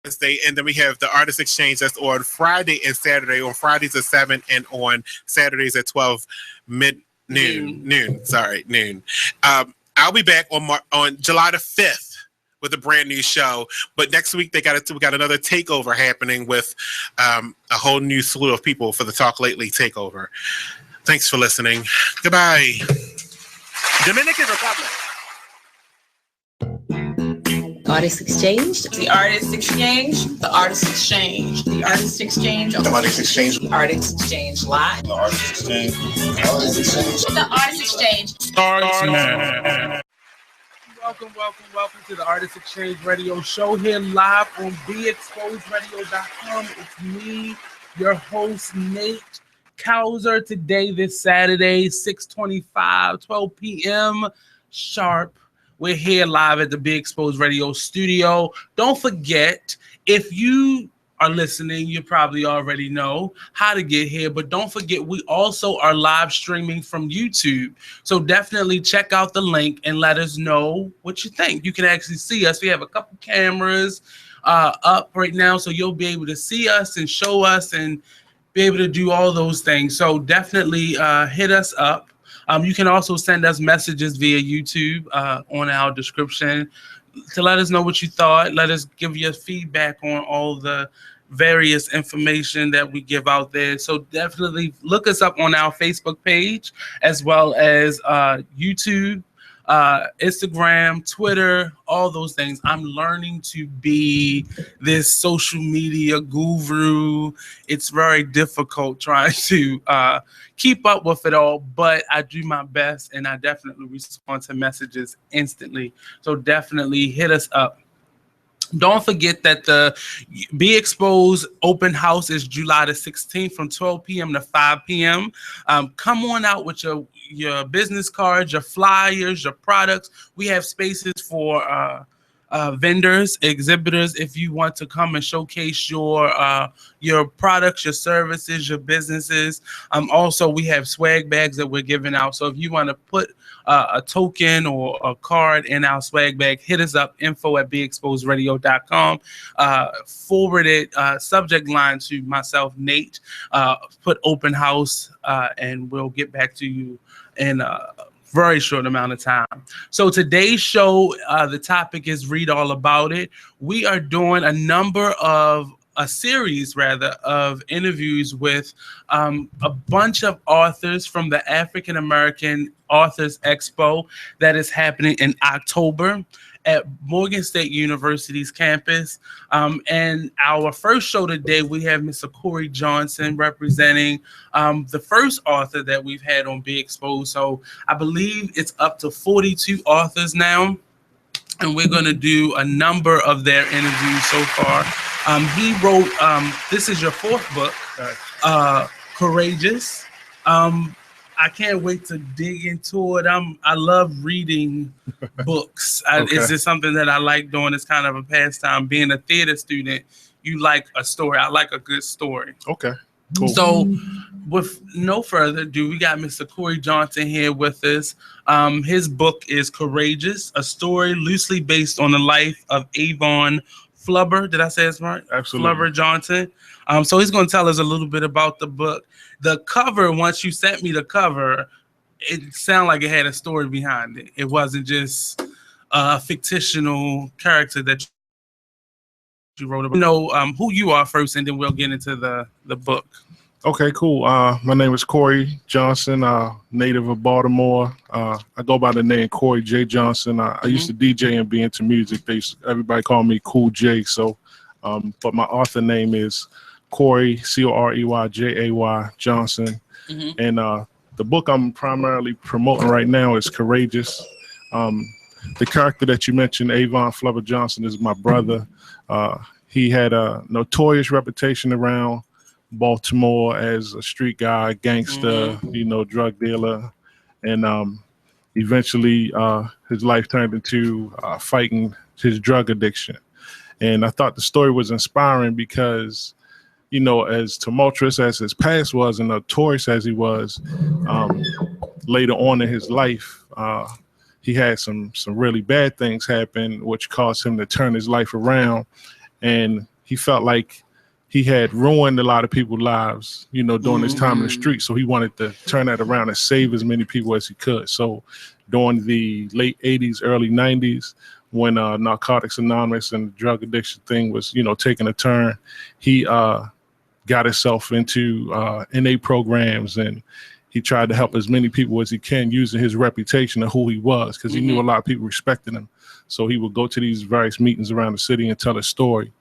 Wednesday, and then we have the Artist Exchange that's on Friday and Saturday. On Fridays at 7 and on Saturdays at 12 noon. I'll be back on July the 5th with a brand new show. But next week we got another takeover happening with a whole new slew of people for the Talk Lately takeover. Thanks for listening. Goodbye. Dominican Republic. Artist Exchange. The Artist Exchange. The Artist Exchange. The Artist Exchange. The Artist Exchange. The Artist Exchange Live. The Artist Exchange. The Artist Exchange. The Artist Exchange. Welcome to the Artist Exchange Radio Show here live on BeExposedRadio.com. It's me, your host, Nate Couser. Today, this Saturday, 6:25, 12 p.m. sharp. We're here live at the Be Exposed Radio studio. Don't forget, if you are listening, you probably already know how to get here, but don't forget, we also are live streaming from YouTube. So definitely check out the link and let us know what you think. You can actually see us. We have a couple cameras up right now, so you'll be able to see us and show us and be able to do all those things. So definitely hit us up. You can also send us messages via YouTube on our description to let us know what you thought. Let us give you feedback on all the various information that we give out there. So definitely look us up on our Facebook page, as well as YouTube, Instagram, Twitter, all those things. I'm learning to be this social media guru. It's very difficult trying to keep up with it all, but I do my best, and I definitely respond to messages instantly. So definitely hit us up. Don't forget that the Be Exposed open house is July the 16th from 12 p.m. to 5 p.m. Come on out with your business cards, your flyers, your products. We have spaces for vendors, exhibitors, if you want to come and showcase your products, your services, your businesses. Also, we have swag bags that we're giving out. So if you want to put a token or a card in our swag bag, hit us up, info@beexposedradio.com. Forward it, subject line to myself, Nate. Put open house, and we'll get back to you in very short amount of time. So today's show, the topic is Read All About It. We are doing a series of interviews with a bunch of authors from the African American Authors Expo that is happening in October at Morgan State University's campus. And our first show today, we have Mr. Cory Johnson representing the first author that we've had on Be Exposed. So I believe it's up to 42 authors now, and we're going to do a number of their interviews so far. He wrote, this is your fourth book, Courageous. I can't wait to dig into it. I love reading books. It's just something that I like doing. It's kind of a pastime. Being a theater student, you like a story. I like a good story. Okay, cool. So with no further ado, we got Mr. Cory Johnson here with us. His book is Courageous, a story loosely based on the life of Avon Flubber. Did I say this right? Absolutely. Flubber Johnson. So he's going to tell us a little bit about the book. The cover, once you sent me the cover, it sounded like it had a story behind it. It wasn't just a fictional character that you wrote about. Who you are first, and then we'll get into the book. Okay, cool. My name is Cory Johnson, native of Baltimore. I go by the name Cory J. Johnson. I used to DJ and be into music. Everybody called me Cool J. So, but my author name is Cory, Coryjay Johnson. And the book I'm primarily promoting right now is Courageous. The character that you mentioned, Avon Flubber Johnson, is my brother. He had a notorious reputation around Baltimore as a street guy, gangster, drug dealer. And eventually his life turned into fighting his drug addiction. And I thought the story was inspiring because, as tumultuous as his past was and notorious as he was, later on in his life, he had some really bad things happen, which caused him to turn his life around. And he felt like he had ruined a lot of people's lives, during his time in the street. So he wanted to turn that around and save as many people as he could. So during the late 80s, early 90s, when Narcotics Anonymous and the drug addiction thing was, taking a turn, he got himself into NA programs, and he tried to help as many people as he can using his reputation of who he was, because he knew a lot of people respected him. So he would go to these various meetings around the city and tell his story.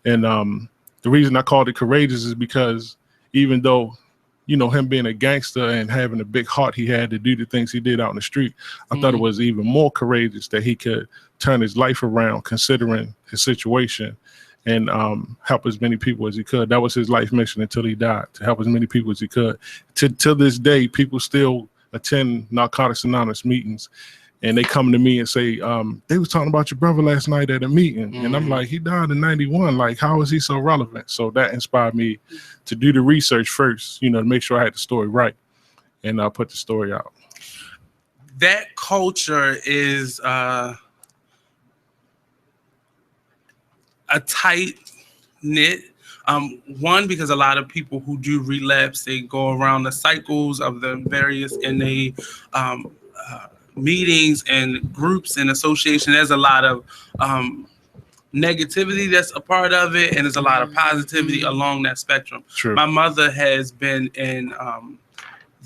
And the reason I called it Courageous is because even though, him being a gangster and having a big heart he had to do the things he did out in the street, I thought it was even more courageous that he could turn his life around considering his situation and help as many people as he could. That was his life mission until he died, to help as many people as he could. To this day, people still attend Narcotics Anonymous meetings, and they come to me and say, they was talking about your brother last night at a meeting. And I'm like, he died in 91. Like, how is he so relevant? So that inspired me to do the research first, to make sure I had the story right, and put the story out. That culture is a tight knit. One, because a lot of people who do relapse, they go around the cycles of the various NA meetings and groups and association. There's a lot of negativity that's a part of it, and there's a lot of positivity along that spectrum. True. My mother has been in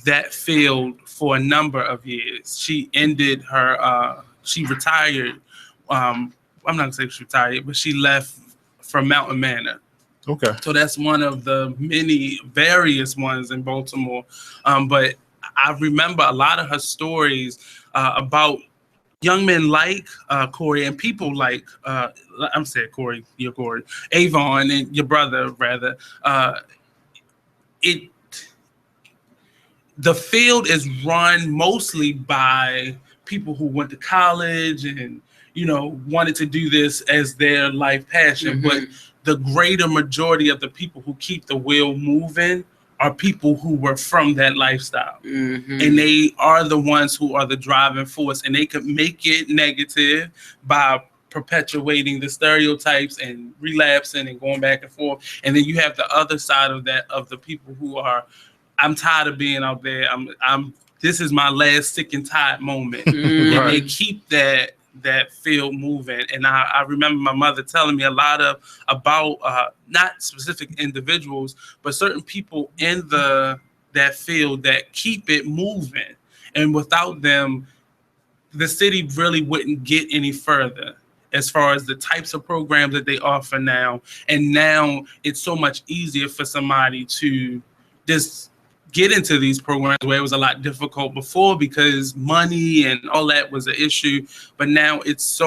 that field for a number of years. She ended her, she retired. I'm not gonna say she retired, but she left from Mountain Manor. Okay. So that's one of the many various ones in Baltimore. But I remember a lot of her stories about young men like Cory and people like, I'm saying Cory, you're Cory, Avon and your brother, rather. The field is run mostly by people who went to college and, wanted to do this as their life passion. But the greater majority of the people who keep the wheel moving are people who were from that lifestyle. And they are the ones who are the driving force, and they could make it negative by perpetuating the stereotypes and relapsing and going back and forth. And then you have the other side of that, of the people who are, I'm tired of being out there. This is my last sick and tired moment. And they keep that field moving. And I remember my mother telling me a lot about not specific individuals, but certain people in that field that keep it moving. And without them, the city really wouldn't get any further as far as the types of programs that they offer now. And now it's so much easier for somebody to just get into these programs where it was a lot difficult before because money and all that was an issue. But now it's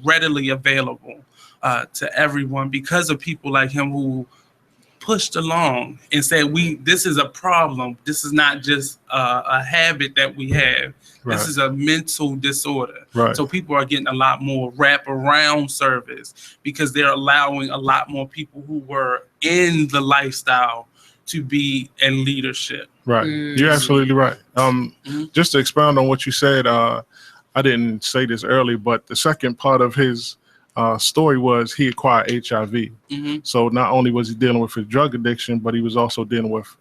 readily available to everyone because of people like him who pushed along and said, this is a problem. This is not just a habit that we have. Right. This is a mental disorder. Right. So people are getting a lot more wraparound service because they're allowing a lot more people who were in the lifestyle to be in leadership. Right. You're absolutely right. Just to expound on what you said, I didn't say this earlier, but the second part of his story was he acquired HIV. So not only was he dealing with his drug addiction, but he was also dealing with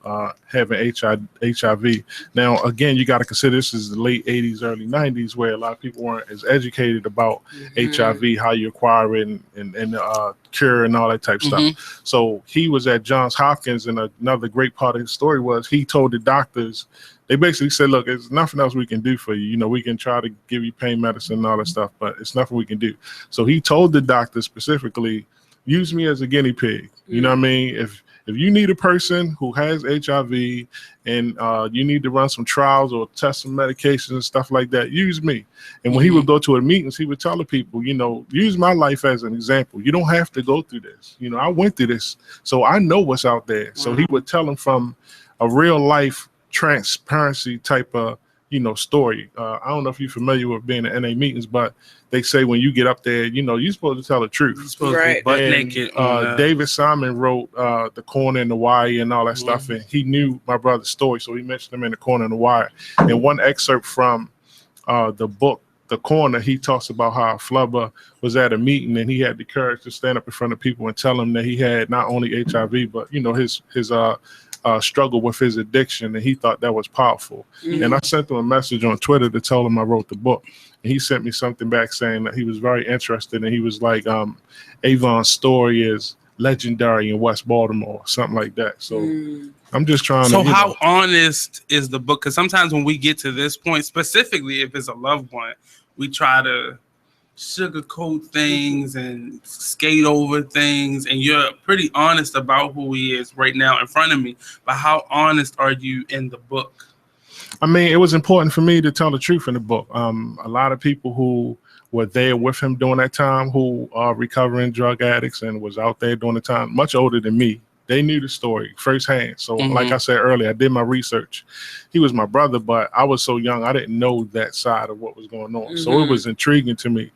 having HIV. Now, again, you got to consider this is the late 80s, early 90s, where a lot of people weren't as educated about HIV, how you acquire it, and cure and all that type of stuff. So he was at Johns Hopkins, and another great part of his story was he told the doctors, they basically said, look, there's nothing else we can do for you. We can try to give you pain medicine and all that stuff, but it's nothing we can do. So he told the doctor specifically, use me as a guinea pig. You know what I mean? If you need a person who has HIV and you need to run some trials or test some medications and stuff like that, use me. And when he would go to the meetings, he would tell the people, use my life as an example. You don't have to go through this. I went through this, so I know what's out there. So he would tell them from a real life transparency type of story. I don't know if you're familiar with being at NA meetings, but they say when you get up there, you're supposed to tell the truth. You're supposed to be butt naked. David Simon wrote The Corner and the Wire and all that stuff, and he knew my brother's story, so he mentioned him in The Corner and the Wire. And one excerpt from the book, the corner, he talks about how Flubber was at a meeting and he had the courage to stand up in front of people and tell them that he had not only HIV, but his struggle with his addiction, and he thought that was powerful. And I sent him a message on Twitter to tell him I wrote the book, and he sent me something back saying that he was very interested, and he was like, Avon's story is legendary in West Baltimore, something like that. So I'm just trying So to. how honest is the book? Because sometimes when we get to this point, specifically if it's a loved one, we try to sugarcoat things and skate over things, and you're pretty honest about who he is right now in front of me. But how honest are you in the book? I mean, it was important for me to tell the truth in the book. A lot of people who were there with him during that time, who are recovering drug addicts and was out there during the time, much older than me, they knew the story firsthand. So like I said earlier, I did my research. He was my brother, but I was so young, I didn't know that side of what was going on. So it was intriguing to me.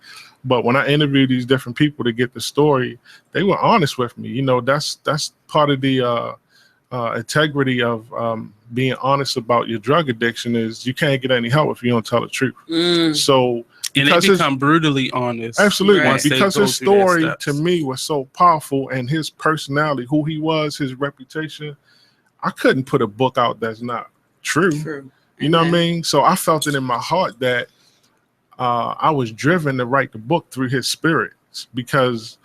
But when I interviewed these different people to get the story, they were honest with me. That's part of the integrity of being honest about your drug addiction is you can't get any help if you don't tell the truth. So and they become brutally honest. Absolutely. Right. Because his story to me was so powerful, and his personality, who he was, his reputation, I couldn't put a book out that's not true. You know what I mean? So I felt it in my heart that I was driven to write the book through his spirit, because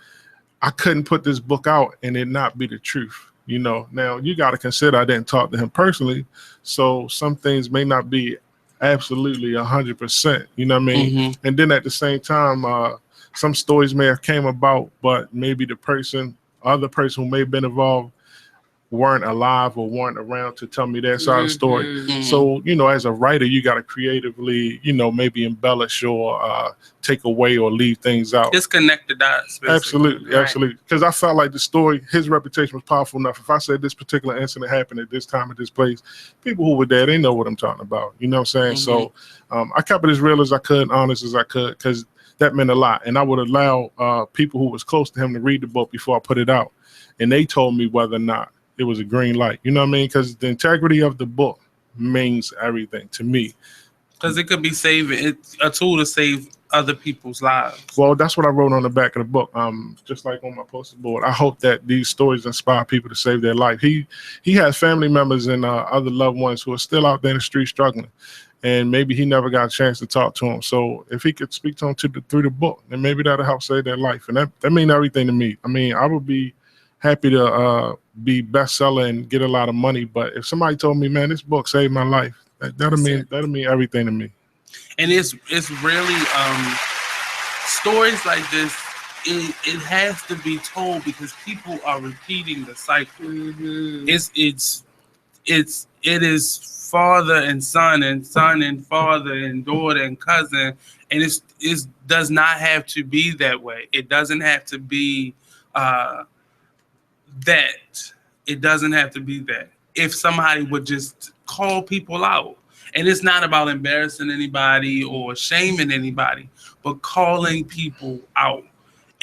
I couldn't put this book out and it not be the truth. Now you got to consider I didn't talk to him personally, so some things may not be absolutely 100%. You know what I mean? And then at the same time, some stories may have came about, but maybe the other person who may have been involved weren't alive or weren't around to tell me their side of the story. So, as a writer, you got to creatively, maybe embellish or take away or leave things out. Disconnect the dots. Absolutely. Because I felt like the story, his reputation was powerful enough. If I said this particular incident happened at this time, at this place, people who were there, they know what I'm talking about. You know what I'm saying? So I kept it as real as I could, honest as I could, because that meant a lot. And I would allow people who was close to him to read the book before I put it out. And they told me whether or not it was a green light. You know what I mean? Because the integrity of the book means everything to me. Because it could be it's a tool to save other people's lives. Well, that's what I wrote on the back of the book. Just like on my poster board, I hope that these stories inspire people to save their life. He has family members and other loved ones who are still out there in the street struggling, and maybe he never got a chance to talk to them. So if he could speak to them through the book, then maybe that'll help save their life. And that means everything to me. I mean, I would be happy to be bestseller and get a lot of money, but if somebody told me, man, this book saved my life, that'll mean everything to me. And it's really stories like this. It has to be told because people are repeating the cycle. It is father and son and father and daughter and cousin, and it does not have to be that way. It doesn't have to be that. It doesn't have to be that. If somebody would just call people out, and it's not about embarrassing anybody or shaming anybody, but calling people out,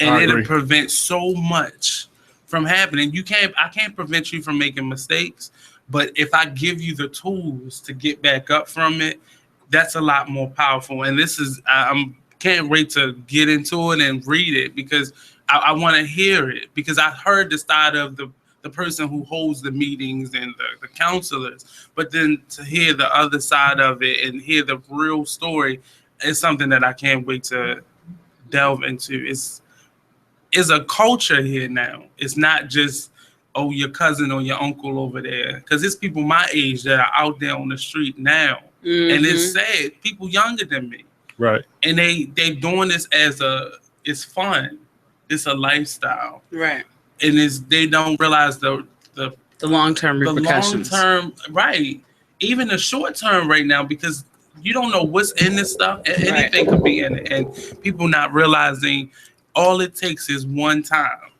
and it'll prevent so much from happening. I can't prevent you from making mistakes, but if I give you the tools to get back up from it, that's a lot more powerful. And I can't wait to get into it and read it, because I want to hear it, because I heard the side of the person who holds the meetings and the counselors, but then to hear the other side of it and hear the real story is something that I can't wait to delve into. It's a culture here now. It's not just, oh, your cousin or your uncle over there, because it's people my age that are out there on the street now. And it's sad, people younger than me. Right. And they doing this it's fun. It's a lifestyle. Right. And they don't realize the long-term repercussions. The long-term, right. Even the short-term right now, because you don't know what's in this stuff. Anything could be in it. And people not realizing all it takes is one time.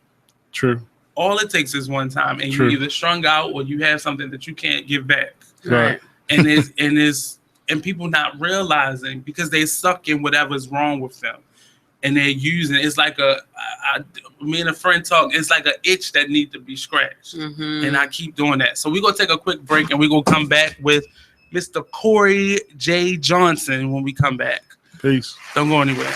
True. All it takes is one time. And you're either strung out or you have something that you can't give back. Right. And people not realizing, because they suck in whatever's wrong with them. And they're using it's like me and a friend talk, it's like an itch that needs to be scratched. And I keep doing that. So we're going to take a quick break, and we're going to come back with Mr. Cory J. Johnson when we come back. Peace. Don't go anywhere.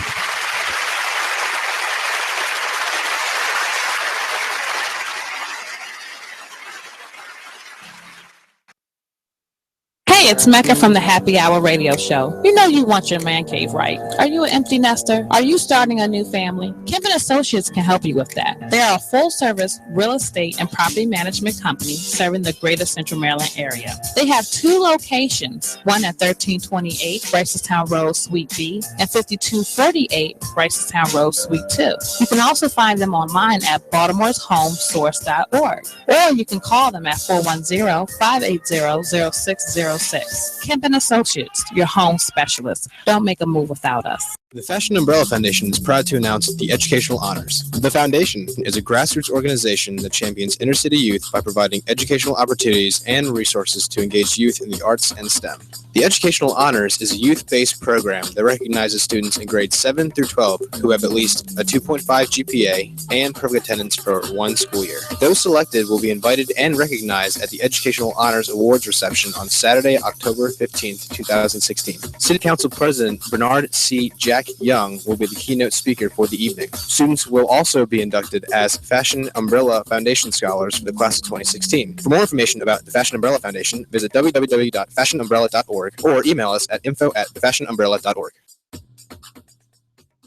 Hey, it's Mecca from the Happy Hour Radio Show. You know you want your man cave, right? Are you an empty nester? Are you starting a new family? Kemp & Associates can help you with that. They are a full-service real estate and property management company serving the greater Central Maryland area. They have 2 locations, one at 1328 Ricestown Road, Suite B, and 5238 Ricestown Road, Suite 2. You can also find them online at baltimoreshomesource.org, or you can call them at 410-580-0606. Kemp & Associates, your home specialist. Don't make a move without us. The Fashion Umbrella Foundation is proud to announce the Educational Honors. The Foundation is a grassroots organization that champions inner-city youth by providing educational opportunities and resources to engage youth in the arts and STEM. The Educational Honors is a youth-based program that recognizes students in grades 7 through 12 who have at least a 2.5 GPA and perfect attendance for 1 school year. Those selected will be invited and recognized at the Educational Honors Awards reception on Saturday, October 15th, 2016. City Council President Bernard C. Jack Young will be the keynote speaker for the evening. Students will also be inducted as Fashion Umbrella Foundation Scholars for the class of 2016. For more information about the Fashion Umbrella Foundation, visit www.fashionumbrella.org or email us at info@thefashionumbrella.org.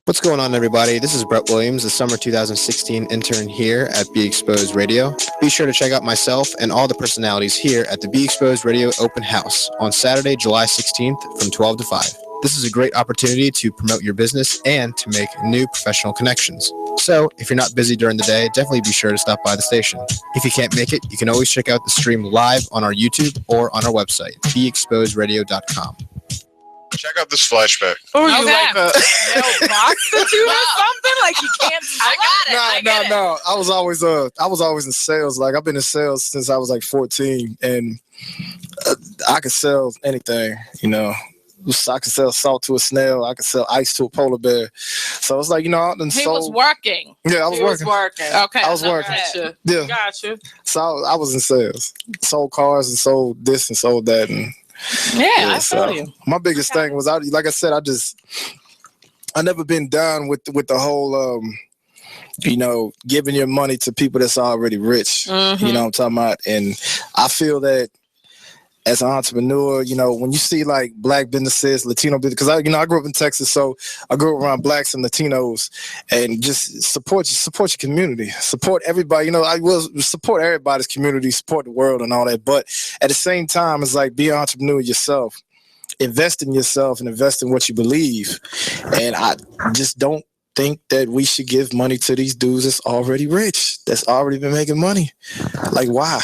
What's going on, everybody? This is Brett Williams, the summer 2016 intern here at Be Exposed Radio. Be sure to check out myself and all the personalities here at the Be Exposed Radio Open House on Saturday, July 16th from 12 to 5. This is a great opportunity to promote your business and to make new professional connections. So, if you're not busy during the day, definitely be sure to stop by the station. If you can't make it, you can always check out the stream live on our YouTube or on our website, beexposedradio.com. Check out this flashback. Or you like a prostitute or something? Like you can't. I got it. No. I was always in sales. Like I've been in sales since I was like 14, and I could sell anything. You know, I could sell salt to a snail. I could sell ice to a polar bear. So it's like, you know, I done sold. Was working. Yeah, I was working. Okay, I was working. Gotcha. Yeah, Gotcha. So I was in sales. Sold cars and sold this and sold that and. Yeah, I feel you. My biggest thing was, I never been down with the whole, giving your money to people that's already rich. Mm-hmm. You know what I'm talking about? And I feel that as an entrepreneur, you know, when you see like black businesses, Latino business, because I grew up in Texas, so I grew up around blacks and Latinos, and just support your community, support everybody. You know, I will support everybody's community, support the world and all that. But at the same time, it's like be an entrepreneur yourself, invest in yourself, and invest in what you believe. And I just don't think that we should give money to these dudes that's already rich, that's already been making money. Like, why?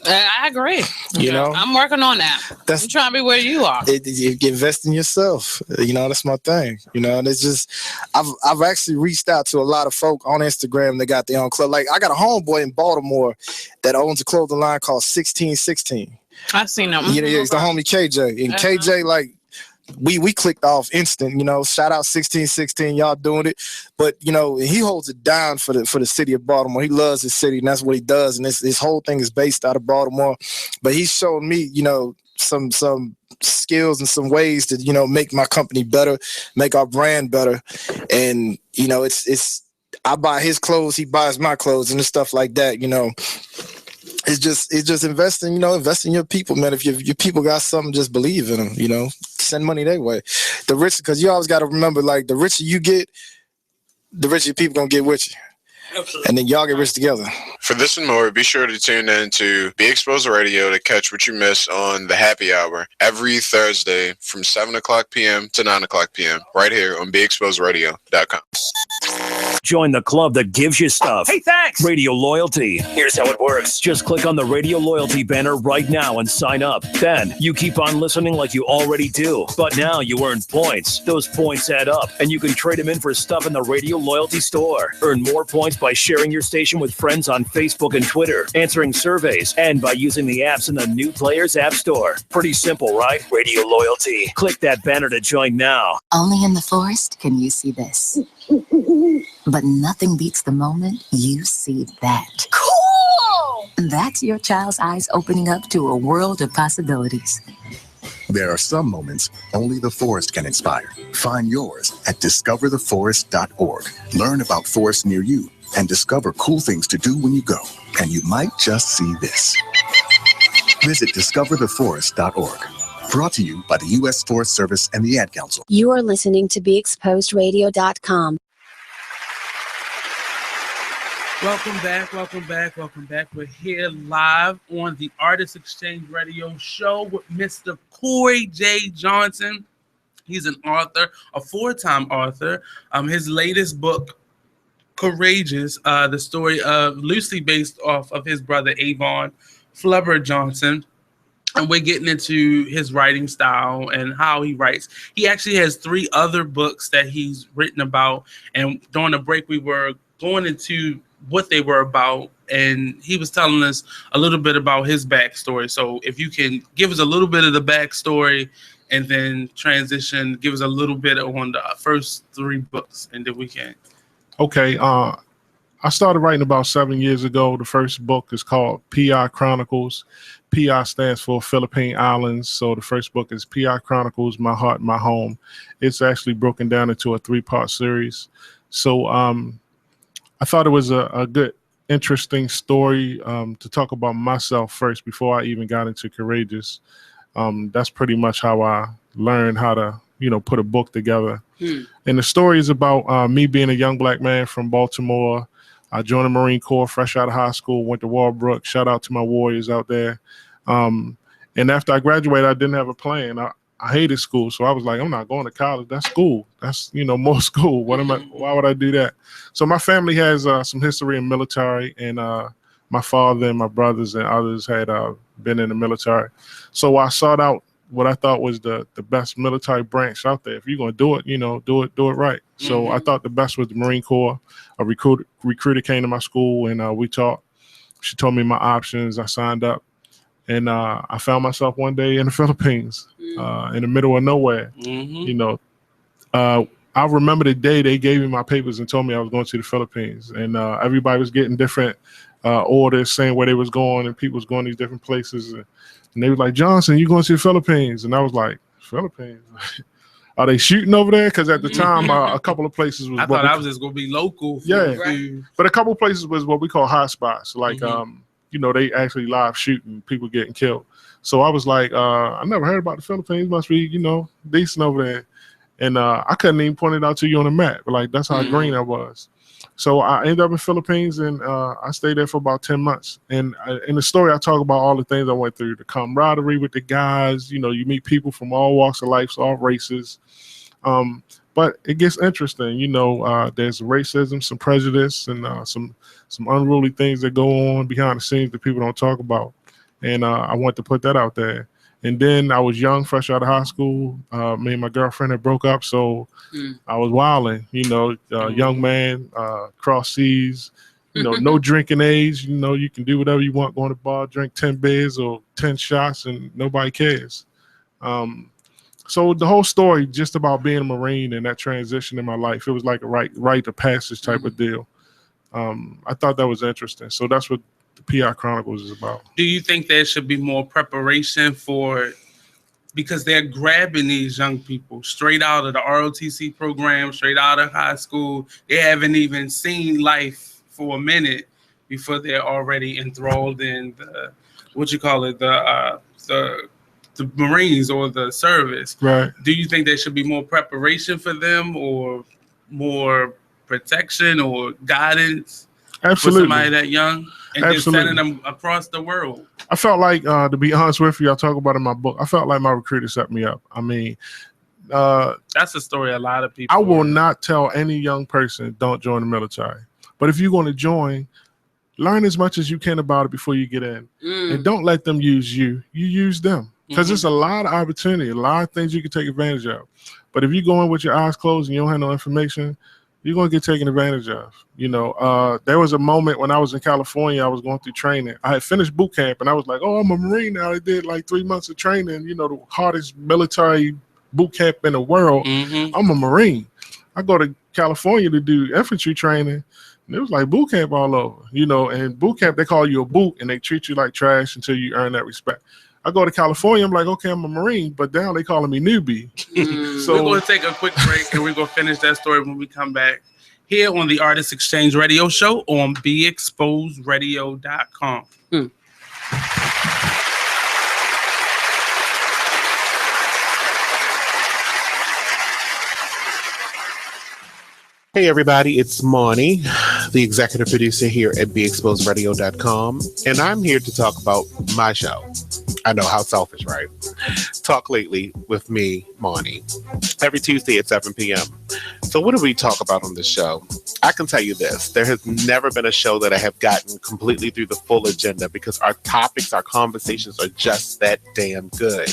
I agree. You know, I'm working on that. I'm trying to be where you are. You invest in yourself. You know, that's my thing. You know, and it's just, I've actually reached out to a lot of folk on Instagram that got their own club. Like, I got a homeboy in Baltimore that owns a clothing line called 1616. I've seen them. Yeah, it's the homie KJ. And KJ, like, we clicked off instant, you know, shout out 1616, y'all doing it. But, you know, he holds it down for the city of Baltimore. He loves his city, and that's what he does. And his whole thing is based out of Baltimore. But he's shown me, you know, some skills and some ways to, you know, make my company better, make our brand better. And, you know, it's I buy his clothes, he buys my clothes and stuff like that, you know. It's just investing, you know, invest in your people, man. If your people got something, just believe in them, you know, send money their way. The rich, because you always got to remember, like, the richer you get, the richer your people going to get with you. Absolutely. And then y'all get rich together. For this and more, be sure to tune in to Be Exposed Radio to catch what you miss on the happy hour every Thursday from 7 o'clock p.m. to 9 o'clock p.m. right here on BeExposedRadio.com. Join the club that gives you stuff. Hey, thanks. Radio Loyalty. Here's how it works. Just click on the Radio Loyalty banner right now and sign up. Then you keep on listening like you already do. But now you earn points. Those points add up, and you can trade them in for stuff in the Radio Loyalty store. Earn more points by sharing your station with friends on Facebook and Twitter, answering surveys, and by using the apps in the New Players App Store. Pretty simple, right? Radio Loyalty. Click that banner to join now. Only in the forest can you see this. But nothing beats the moment you see that. Cool! That's your child's eyes opening up to a world of possibilities. There are some moments only the forest can inspire. Find yours at discovertheforest.org. Learn about forests near you and discover cool things to do when you go. And you might just see this. Visit discovertheforest.org. Brought to you by the U.S. Forest Service and the Ad Council. You are listening to BeExposedRadio.com. Welcome back. We're here live on the Artist Exchange Radio Show with Mr. Cory J. Johnson. He's an author, a four-time author. His latest book, Courageous, the story of loosely based off of his brother Avon Flubber Johnson. And we're getting into his writing style and how he writes. He actually has 3 other books that he's written about. And during the break, we were going into what they were about, and he was telling us a little bit about his backstory. So if you can give us a little bit of the backstory and then transition, give us a little bit on the first 3 books, and then we can. Okay. I started writing about 7 years ago. The first book is called PI Chronicles. PI stands for Philippine Islands. So the first book is PI Chronicles, My Heart, My Home. It's actually broken down into a 3-part series. So I thought it was a good, interesting story to talk about myself first before I even got into Courageous. That's pretty much how I learned how to, put a book together. And the story is about me being a young black man from Baltimore. I joined the Marine Corps fresh out of high school, went to Walbrook. Shout out to my warriors out there. And after I graduated, I didn't have a plan. I hated school, so I was like, I'm not going to college. That's school. That's, more school. Why would I do that? So my family has some history in military, and my father and my brothers and others had been in the military. So I sought out what I thought was the best military branch out there. If you're going to do it, do it right. So I thought the best was the Marine Corps. A recruiter came to my school, and we talked. She told me my options. I signed up. And I found myself one day in the Philippines, in the middle of nowhere. I remember the day they gave me my papers and told me I was going to the Philippines. And everybody was getting different orders saying where they was going, and people was going these different places. And they was like, Johnson, you going to the Philippines? And I was like, Philippines? Are they shooting over there? Because at the time, a couple of places was. I thought I was just going to be local. But a couple of places was what we call hot spots. Like, they actually live shooting, people getting killed. So I was like, I never heard about the Philippines. Must be, decent over there. And I couldn't even point it out to you on the map. Like, that's how green I was. So I ended up in Philippines, and I stayed there for about 10 months. And in the story, I talk about all the things I went through, the camaraderie with the guys. You meet people from all walks of life, all races. But it gets interesting. There's racism, some prejudice, and some unruly things that go on behind the scenes that people don't talk about. And I want to put that out there. And then I was young, fresh out of high school. Me and my girlfriend had broke up, so I was wilding. Young man, cross seas. No drinking age. You can do whatever you want. Go to the bar, drink 10 beers or 10 shots, and nobody cares. So the whole story just about being a Marine and that transition in my life, it was like a rite of passage type of deal. I thought that was interesting. So that's what the PI Chronicles is about. Do you think there should be more preparation because they're grabbing these young people straight out of the ROTC program, straight out of high school? They haven't even seen life for a minute before they're already enthralled in the Marines or the service. Right. Do you think there should be more preparation for them, or more protection or guidance Absolutely. for somebody that young, and Absolutely. just sending them across the world? I felt like, to be honest with you, I talk about it in my book, I felt like my recruiter set me up. I mean, that's a story a lot of people. I will not tell any young person, don't join the military. But if you're going to join, learn as much as you can about it before you get in. And don't let them use you. You use them. Because there's a lot of opportunity, a lot of things you can take advantage of. But if you go in with your eyes closed and you don't have no information, you're going to get taken advantage of. There was a moment when I was in California, I was going through training. I had finished boot camp, and I was like, oh, I'm a Marine now. I did like 3 months of training, the hardest military boot camp in the world. I'm a Marine. I go to California to do infantry training, and it was like boot camp all over. And boot camp, they call you a boot, and they treat you like trash until you earn that respect. I go to California, I'm like, okay, I'm a Marine, but now they calling me newbie. So we're going to take a quick break, and we're going to finish that story when we come back here on the Artist Exchange Radio Show on BeExposedRadio.com. Hey everybody, it's Monty, the executive producer here at BeExposedRadio.com, and I'm here to talk about my show. I know, how selfish, right? Talk Lately with me, Monty, every Tuesday at 7 p.m. So what do we talk about on this show? I can tell you this, there has never been a show that I have gotten completely through the full agenda because our topics, our conversations are just that damn good.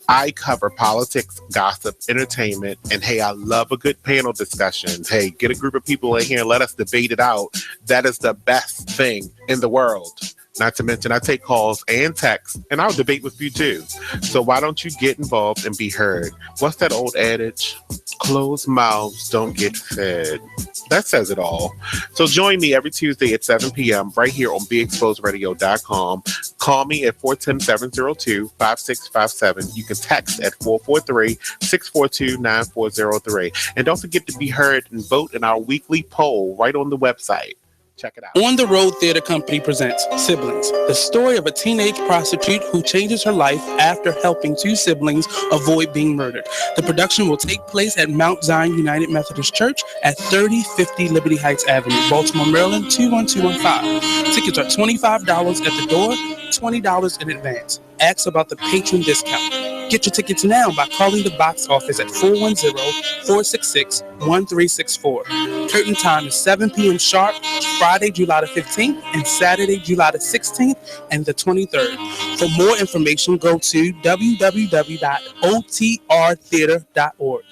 I cover politics, gossip, entertainment, and hey, I love a good panel discussion. Hey, get a group of people in here and let us debate it out. That is the best thing in the world. Not to mention, I take calls and texts, and I'll debate with you too. So why don't you get involved and be heard? What's that old adage? Closed mouths don't get fed. That says it all. So join me every Tuesday at 7 p.m. right here on BeExposedRadio.com. Call me at 410-702-5657. You can text at 443-642-9403. And don't forget to be heard and vote in our weekly poll right on the website. Check it out. On the Road Theater Company presents Siblings, the story of a teenage prostitute who changes her life after helping two siblings avoid being murdered. The production will take place at Mount Zion United Methodist Church at 3050 Liberty Heights Avenue, Baltimore, Maryland, 21215. Tickets are $25 at the door, $20 in advance. Ask about the patron discount. Get your tickets now by calling the box office at 410-466-1364. Curtain time is 7 p.m. sharp, Friday, July the 15th, and Saturday, July the 16th and the 23rd. For more information, go to www.otrtheater.org.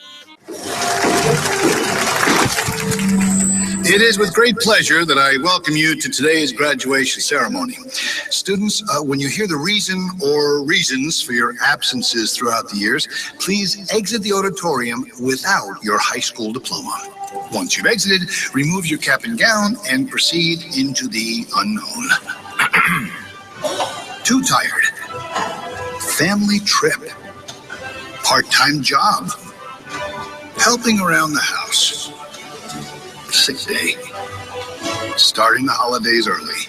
It is with great pleasure that I welcome you to today's graduation ceremony. Students, when you hear the reason or reasons for your absences throughout the years, please exit the auditorium without your high school diploma. Once you've exited, remove your cap and gown and proceed into the unknown. Too tired. Family trip. Part-time job. Helping around the house. Sick day. Starting the holidays early.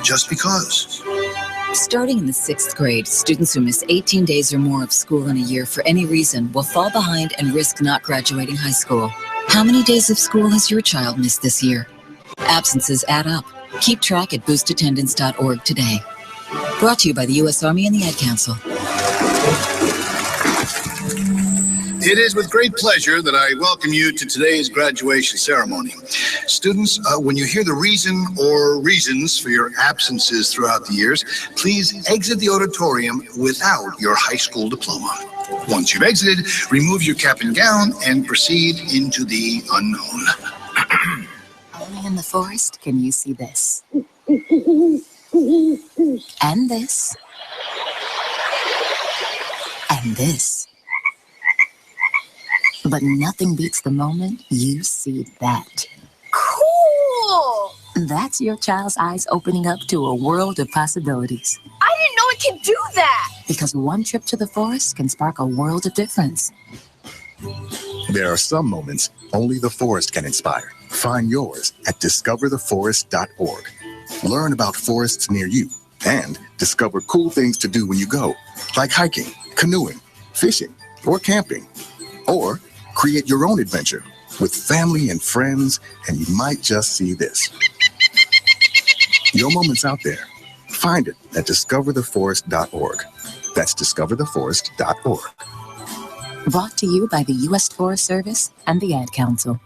Just because. Starting in the 6th grade, students who miss 18 days or more of school in a year for any reason will fall behind and risk not graduating high school. How many days of school has your child missed this year? Absences add up. Keep track at boostattendance.org today. Brought to you by the U.S. Army and the Ad Council. It is with great pleasure that I welcome you to today's graduation ceremony. Students, when you hear the reason or reasons for your absences throughout the years, please exit the auditorium without your high school diploma. Once you've exited, remove your cap and gown and proceed into the unknown. Only in the forest can you see this. And this. And this. But nothing beats the moment you see that. Cool! That's your child's eyes opening up to a world of possibilities. I didn't know it could do that! Because one trip to the forest can spark a world of difference. There are some moments only the forest can inspire. Find yours at discovertheforest.org. Learn about forests near you and discover cool things to do when you go, like hiking, canoeing, fishing, or camping. Or create your own adventure with family and friends, and you might just see this. Your moment's out there. Find it at discovertheforest.org. That's discovertheforest.org. Brought to you by the U.S. Forest Service and the Ad Council.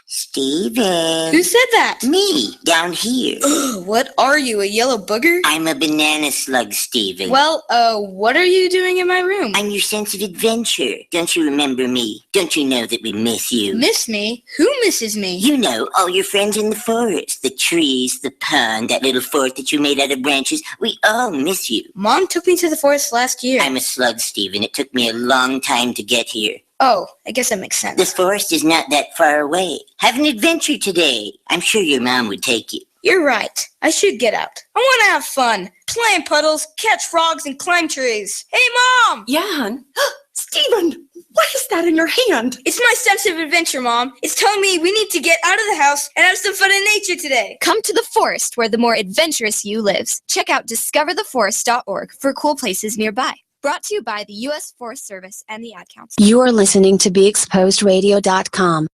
Steven. Who said that? Me, down here. What are you, a yellow booger? I'm a banana slug, Steven. Well, what are you doing in my room? I'm your sense of adventure. Don't you remember me? Don't you know that we miss you? Miss me? Who misses me? You know, all your friends in the forest. The trees, the pond, that little fort that you made out of branches. We all miss you. Mom took me to the forest last year. I'm a slug, Steven. It took me a long time to get here. Oh, I guess that makes sense. This forest is not that far away. Have an adventure today. I'm sure your mom would take you. You're right. I should get out. I want to have fun. Play in puddles, catch frogs, and climb trees. Hey, Mom! Yeah, hon. Steven, what is that in your hand? It's my sense of adventure, Mom. It's telling me we need to get out of the house and have some fun in nature today. Come to the forest where the more adventurous you lives. Check out discovertheforest.org for cool places nearby. Brought to you by the U.S. Forest Service and the Ad Council. You're listening to BeExposedRadio.com.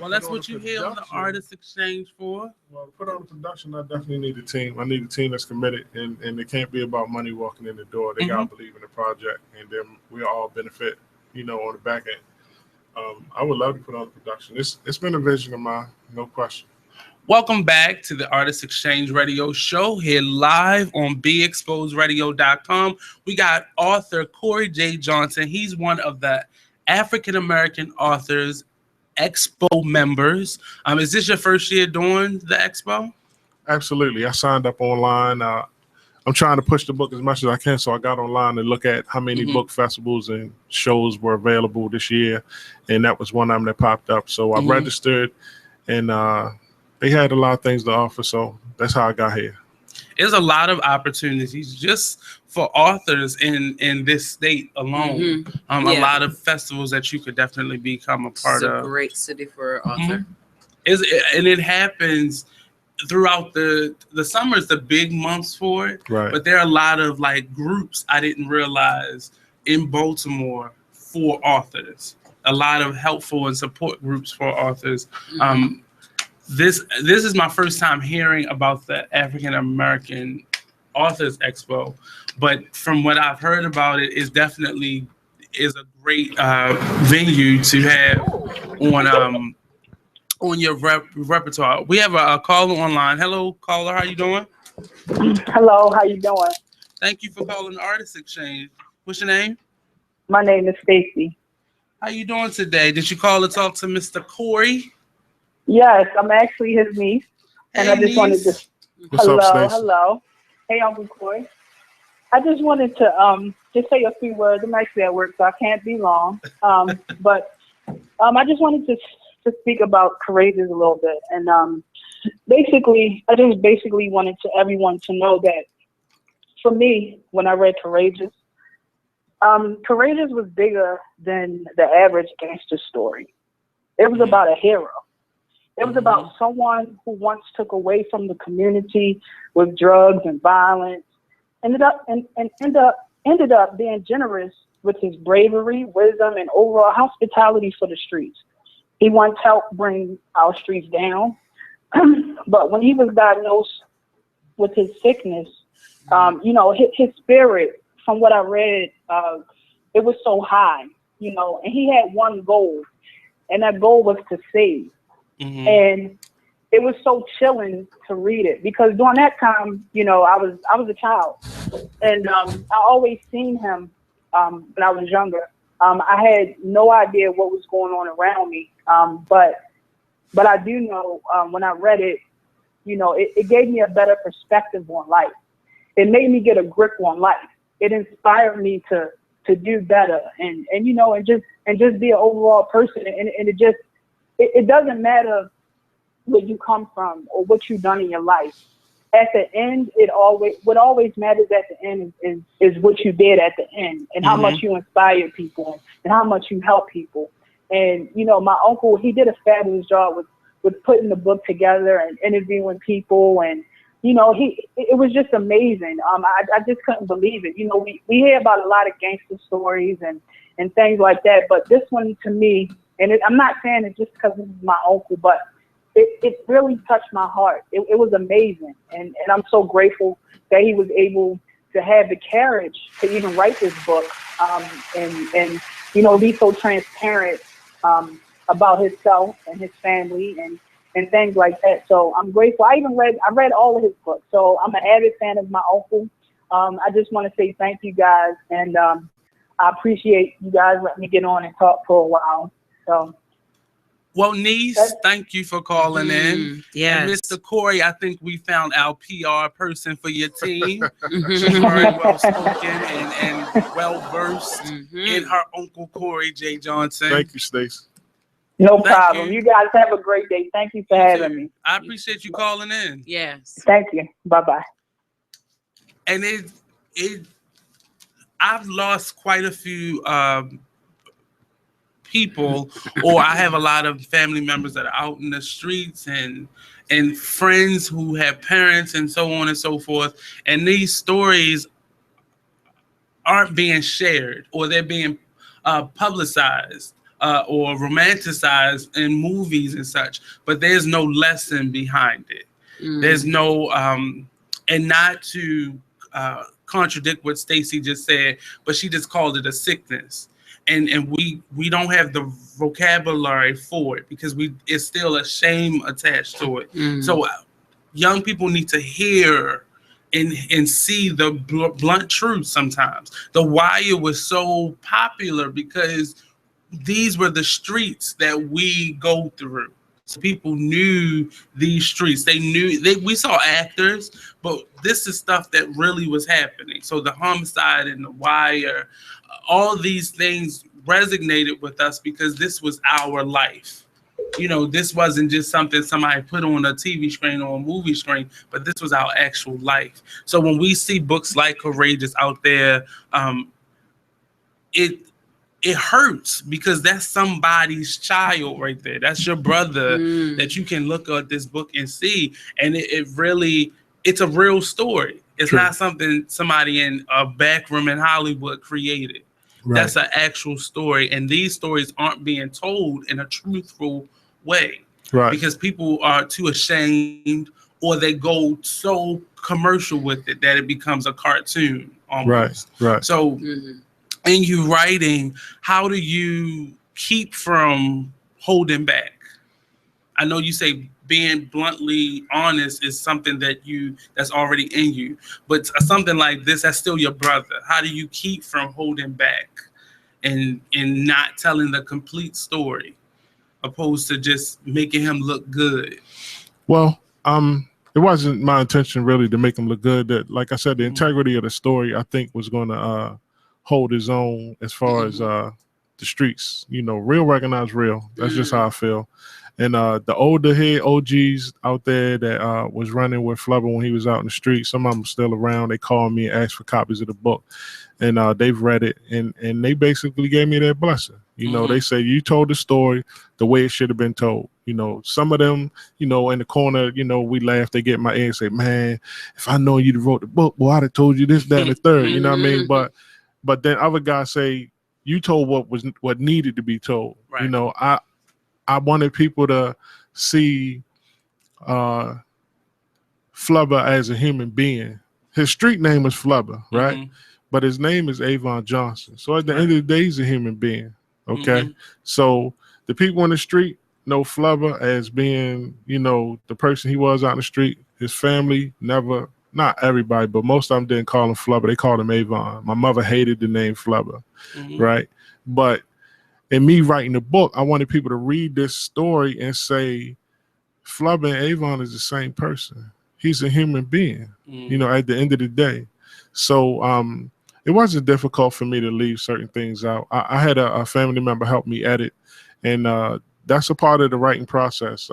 Well, that's what you hear on the Artist Exchange for. Well, to put on the production, I definitely need a team. I need a team that's committed, and it can't be about money walking in the door. They gotta believe in the project, and then we all benefit, on the back end. I would love to put on the production. It's been a vision of mine, no question. Welcome back to the Artist Exchange Radio Show here live on BeExposedRadio.com. We got author Cory J. Johnson. He's one of the African American Authors Expo members. Is this your first year doing the Expo? Absolutely. I signed up online. I'm trying to push the book as much as I can, so I got online and look at how many book festivals and shows were available this year, and that was one of them that popped up. So I registered, and they had a lot of things to offer, so that's how I got here. There's a lot of opportunities just for authors in this state alone. A lot of festivals that you could definitely become a part of. It's a great city for an author. And it happens throughout the summer is the big months for it. Right. But there are a lot of like groups I didn't realize in Baltimore for authors. A lot of helpful and support groups for authors. This is my first time hearing about the African American Authors Expo, but from what I've heard about it, is definitely is a great venue to have on your repertoire. We have a caller online. Hello, caller. How you doing? Hello. How you doing? Thank you for calling the Artist Exchange. What's your name? My name is Stacy. How you doing today? Did you call to talk to Mr. Cory? Yes, I'm actually his niece, and Hey, I just wanted to. What's up, Stacey? Hello. Hey, Uncle Cory. I just wanted to just say a few words. I'm actually at work, so I can't be long. But I just wanted to speak about Courageous a little bit, and I just basically wanted everyone to know that for me, when I read Courageous, Courageous was bigger than the average gangster story. It was about a hero. It was about someone who once took away from the community with drugs and violence, ended up being generous with his bravery, wisdom, and overall hospitality for the streets. He once helped bring our streets down, but when he was diagnosed with his sickness, his spirit, from what I read, it was so high, and he had one goal, and that goal was to save. And it was so chilling to read it because during that time, I was a child, and I always seen him when I was younger. I had no idea what was going on around me, but I do know when I read it, it gave me a better perspective on life. It made me get a grip on life. It inspired me to do better and just be an overall person, and it doesn't matter where you come from or what you've done in your life. At the end, what always matters at the end is what you did at the end, and how much you inspired people and how much you helped people. And my uncle, he did a fabulous job with putting the book together and interviewing people, and it was just amazing. I just couldn't believe it. We hear about a lot of gangster stories and things like that, but this one to me. And I'm not saying it just because this is my uncle, but it really touched my heart. It was amazing. And I'm so grateful that he was able to have the courage to even write this book and be so transparent about himself and his family and things like that. So I'm grateful. I read all of his books. So I'm an avid fan of my uncle. I just want to say thank you guys. And I appreciate you guys letting me get on and talk for a while. So Well, niece, thank you for calling in. Yes. And Mr. Cory, I think we found our PR person for your team. She's very well spoken and well versed in her Uncle Cory J. Johnson. Thank you, Stacey. No problem. You guys have a great day. Thank you for having me. I appreciate you calling in. Yes. Thank you. Bye-bye. And I've lost quite a few people, or I have a lot of family members that are out in the streets and friends who have parents and so on and so forth. And these stories aren't being shared, or they're being publicized or romanticized in movies and such, but there's no lesson behind it. There's no, and not to contradict what Stacey just said, but she just called it a sickness. And we don't have the vocabulary for it because it's still a shame attached to it. So young people need to hear and see the blunt truth sometimes. The Wire was so popular because these were the streets that we go through. So people knew these streets. We saw actors, but this is stuff that really was happening. So the homicide and the Wire, all these things resonated with us because this was our life. You know, this wasn't just something somebody put on a TV screen or a movie screen, but this was our actual life. So when we see books like Courageous out there, it hurts because that's somebody's child right there. That's your brother that you can look at this book and see. And it's a real story. It's not something somebody in a back room in Hollywood created. Right. That's an actual story. And these stories aren't being told in a truthful way. Right. Because people are too ashamed, or they go so commercial with it that it becomes a cartoon almost. Right. So in you writing, how do you keep from holding back? I know you say being bluntly honest is something that's already in you, but something like this, that's still your brother. How do you keep from holding back and not telling the complete story, opposed to just making him look good? Well, it wasn't my intention really to make him look good. That, like I said, the integrity of the story, I think, was going to hold his own as far as the streets. You know, real recognize real. That's just how I feel. And the older head OGs out there that was running with Flubber when he was out in the street, some of them still around. They called me and asked for copies of the book, and they've read it, and they basically gave me their blessing. You know, they say you told the story the way it should have been told. You know, some of them, you know, in the corner, you know, we laugh. They get in my ear and say, "Man, if I know you'd wrote the book, boy, I'd have told you this, that, and the third." You know what I mean? But then other guys say you told what needed to be told. Right. You know, I wanted people to see Flubber as a human being. His street name is Flubber, right? But his name is Avon Johnson. So at the end of the day, he's a human being. Okay. So the people in the street know Flubber as being, you know, the person he was out in the street. His family never, not everybody, but most of them didn't call him Flubber. They called him Avon. My mother hated the name Flubber, right? But in me writing the book, I wanted people to read this story and say, Flubber and Avon is the same person. He's a human being, you know, at the end of the day. So it wasn't difficult for me to leave certain things out. I had a family member help me edit, and that's a part of the writing process.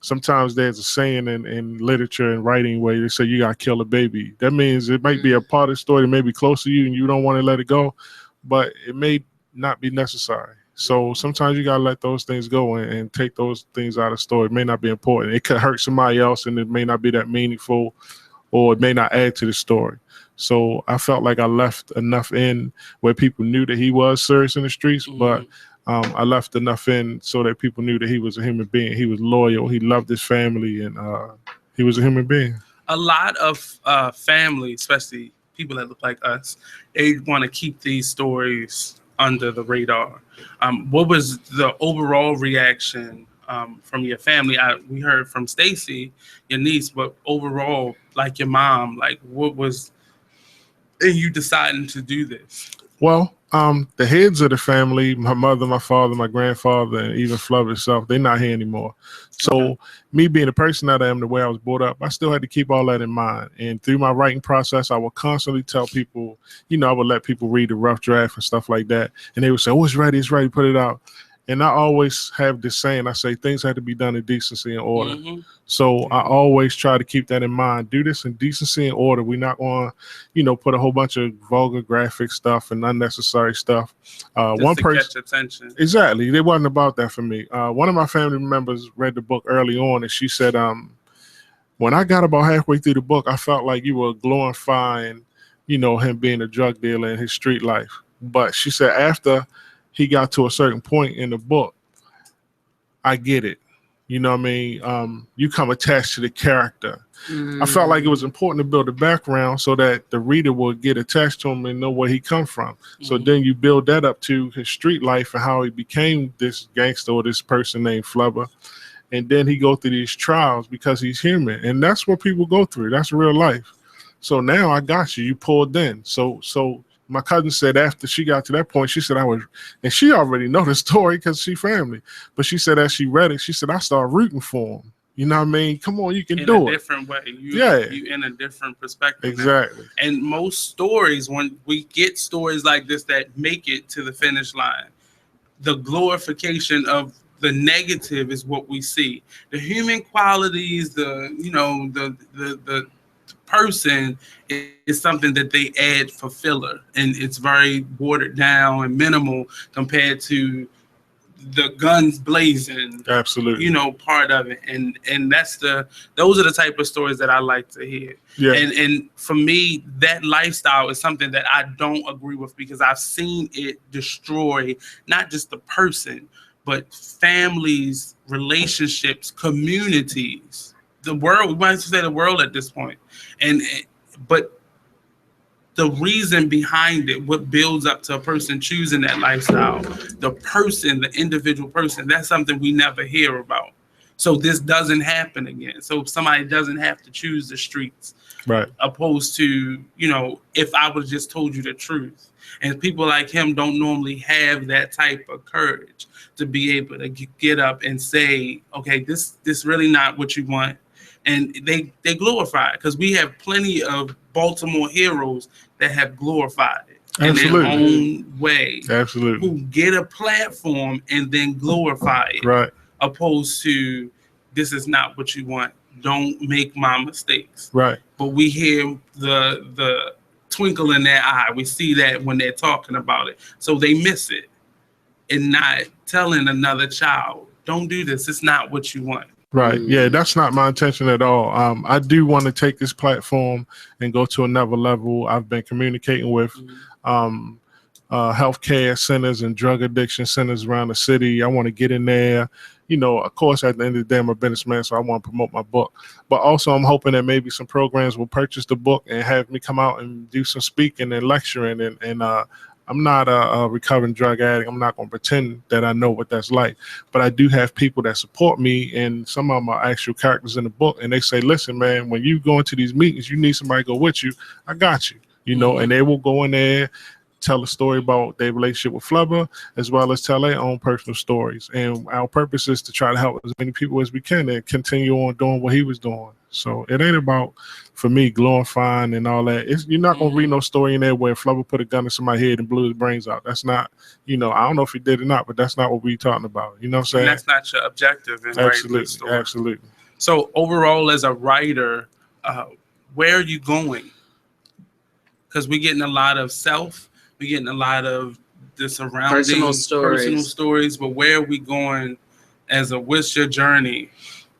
Sometimes there's a saying in literature and writing where they say you got to kill a baby. That means it might be a part of the story that may be close to you and you don't want to let it go, but it may not be necessary. So sometimes you got to let those things go and take those things out of the story. It may not be important. It could hurt somebody else and it may not be that meaningful, or it may not add to the story. So I felt like I left enough in where people knew that he was serious in the streets, but I left enough in so that people knew that he was a human being. He was loyal. He loved his family, and he was a human being. A lot of family, especially people that look like us, they want to keep these stories under the radar. What was the overall reaction from your family? We heard from Stacey, your niece, but overall, like your mom, like what was in you deciding to do this? Well, the heads of the family, my mother, my father, my grandfather, and even Flubber itself, they're not here anymore. So me being the person that I am, the way I was brought up, I still had to keep all that in mind. And through my writing process, I would constantly tell people, I would let people read the rough draft and stuff like that. And they would say, oh, it's ready, put it out. And I always have this saying, I say things have to be done in decency and order. So I always try to keep that in mind. Do this in decency and order. We're not going to, put a whole bunch of vulgar graphic stuff and unnecessary stuff. One person catch attention. Exactly. It wasn't about that for me. One of my family members read the book early on, and she said, when I got about halfway through the book, I felt like you were glorifying, him being a drug dealer in his street life. But she said after he got to a certain point in the book, I get it. You know what I mean? You come attached to the character. I felt like it was important to build a background so that the reader will get attached to him and know where he come from. So then you build that up to his street life and how he became this gangster or this person named Flubber. And then he go through these trials because he's human. And that's what people go through. That's real life. So now I got you. You pulled in. So my cousin said after she got to that point, she said and she already know the story because she family. But she said as she read it, she said, I started rooting for him. You know what I mean? Come on, you can do it. In a different way. You in a different perspective. Exactly. Now. And most stories, when we get stories like this that make it to the finish line, the glorification of the negative is what we see. The human qualities, the person is something that they add for filler, and it's very watered down and minimal compared to the guns blazing. Absolutely. Part of it, and those are the type of stories that I like to hear. Yeah. And for me, that lifestyle is something that I don't agree with because I've seen it destroy not just the person, but families, relationships, communities, the world. We might say the world at this point. But the reason behind it, what builds up to a person choosing that lifestyle, the person, the individual person, that's something we never hear about. So this doesn't happen again. So somebody doesn't have to choose the streets. Right. Opposed to, if I would have just told you the truth. And people like him don't normally have that type of courage to be able to get up and say, okay, this really not what you want. And they glorify it because we have plenty of Baltimore heroes that have glorified it in their own way. Absolutely. Who get a platform and then glorify it. Right. Opposed to this is not what you want. Don't make my mistakes. Right. But we hear the twinkle in their eye. We see that when they're talking about it. So they miss it and not telling another child, don't do this. It's not what you want. Right. Yeah, that's not my intention at all. I do want to take this platform and go to another level. I've been communicating with healthcare centers and drug addiction centers around the city. I want to get in there. Of course, at the end of the day, I'm a businessman, so I want to promote my book. But also, I'm hoping that maybe some programs will purchase the book and have me come out and do some speaking and lecturing. And I'm not a recovering drug addict. I'm not going to pretend that I know what that's like. But I do have people that support me, and some of them are actual characters in the book. And they say, listen, man, when you go into these meetings, you need somebody to go with you. I got you, and they will go in there, tell a story about their relationship with Flubber, as well as tell their own personal stories. And our purpose is to try to help as many people as we can and continue on doing what he was doing. So it ain't about, for me, glorifying and all that. You're not going to read no story in there where Flubber put a gun in somebody's head and blew his brains out. That's not, I don't know if he did or not, but that's not what we're talking about. You know what I'm saying? And that's not your objective in writing the story. Absolutely. So overall, as a writer, where are you going? Because we're getting a lot of self. We're getting a lot of the surrounding personal stories. But where are we going what's your journey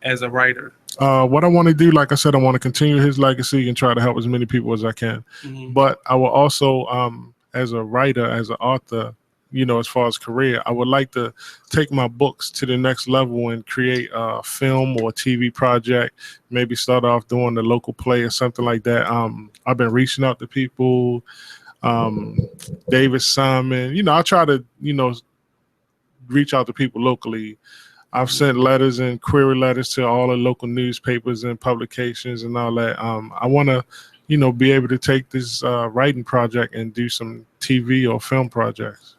as a writer? What I want to do, like I said, I want to continue his legacy and try to help as many people as I can. But I will also, as a writer, as an author, as far as career, I would like to take my books to the next level and create a film or a TV project, maybe start off doing the local play or something like that. I've been reaching out to people, David Simon, I try to, reach out to people locally. I've sent letters and query letters to all the local newspapers and publications and all that. I want to, be able to take this writing project and do some TV TV or film projects.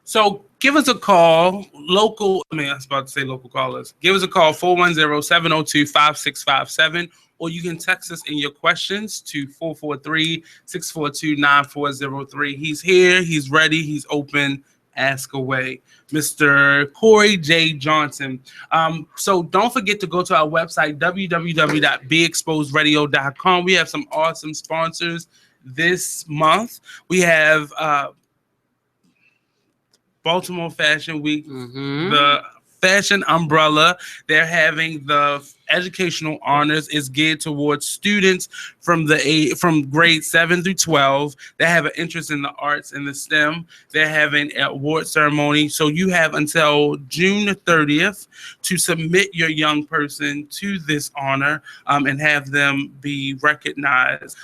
So give us a call, I was about to say local callers. Give us a call, 410-702-5657, or you can text us in your questions to 443-642-9403. He's here, he's ready, he's open. Ask away. Mr. Cory J. Johnson. So don't forget to go to our website, www.beexposedradio.com. We have some awesome sponsors this month. We have Baltimore Fashion Week, the Fashion Umbrella. They're having the educational honors is geared towards students from grade 7 through 12 that have an interest in the arts and the STEM. They're having an award ceremony. So you have until June 30th to submit your young person to this honor and have them be recognized.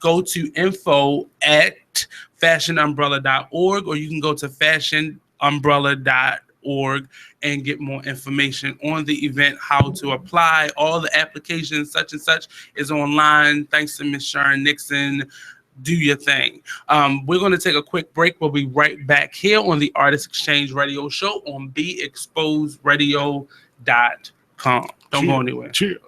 Go to info@fashionumbrella.org, or you can go to fashionumbrella.org and get more information on the event, how to apply. All the applications, such and such, is online. Thanks to Miss Sharon NIxon. Do your thing. We're going to take a quick break. We'll be right back here on the Artist Exchange Radio Show on BeExposedRadio.com. Don't go anywhere. Cheers.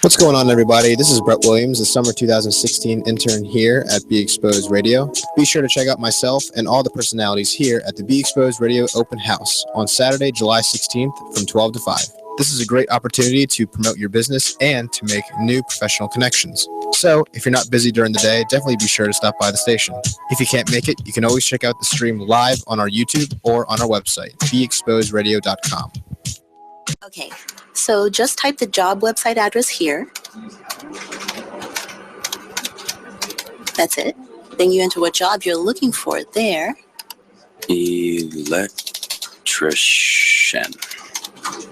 What's going on, everybody? This is Brett Williams, the summer 2016 intern here at Be Exposed Radio. Be sure to check out myself and all the personalities here at the Be Exposed Radio Open House on Saturday, July 16th from 12 to 5. This is a great opportunity to promote your business and to make new professional connections. So, if you're not busy during the day, definitely be sure to stop by the station. If you can't make it, you can always check out the stream live on our YouTube or on our website, beexposedradio.com. Okay, so just type the job website address here. That's it. Then you enter what job you're looking for there. Electrician.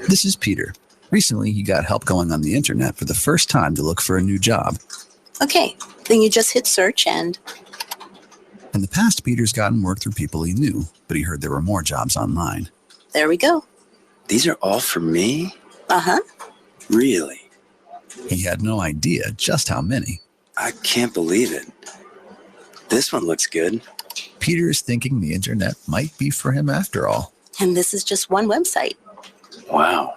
This is Peter. Recently, he got help going on the internet for the first time to look for a new job. Okay, then you just hit search and... In the past, Peter's gotten work through people he knew, but he heard there were more jobs online. There we go. These are all for me? Uh-huh. Really? He had no idea just how many. I can't believe it. This one looks good. Peter is thinking the internet might be for him after all. And this is just one website. Wow.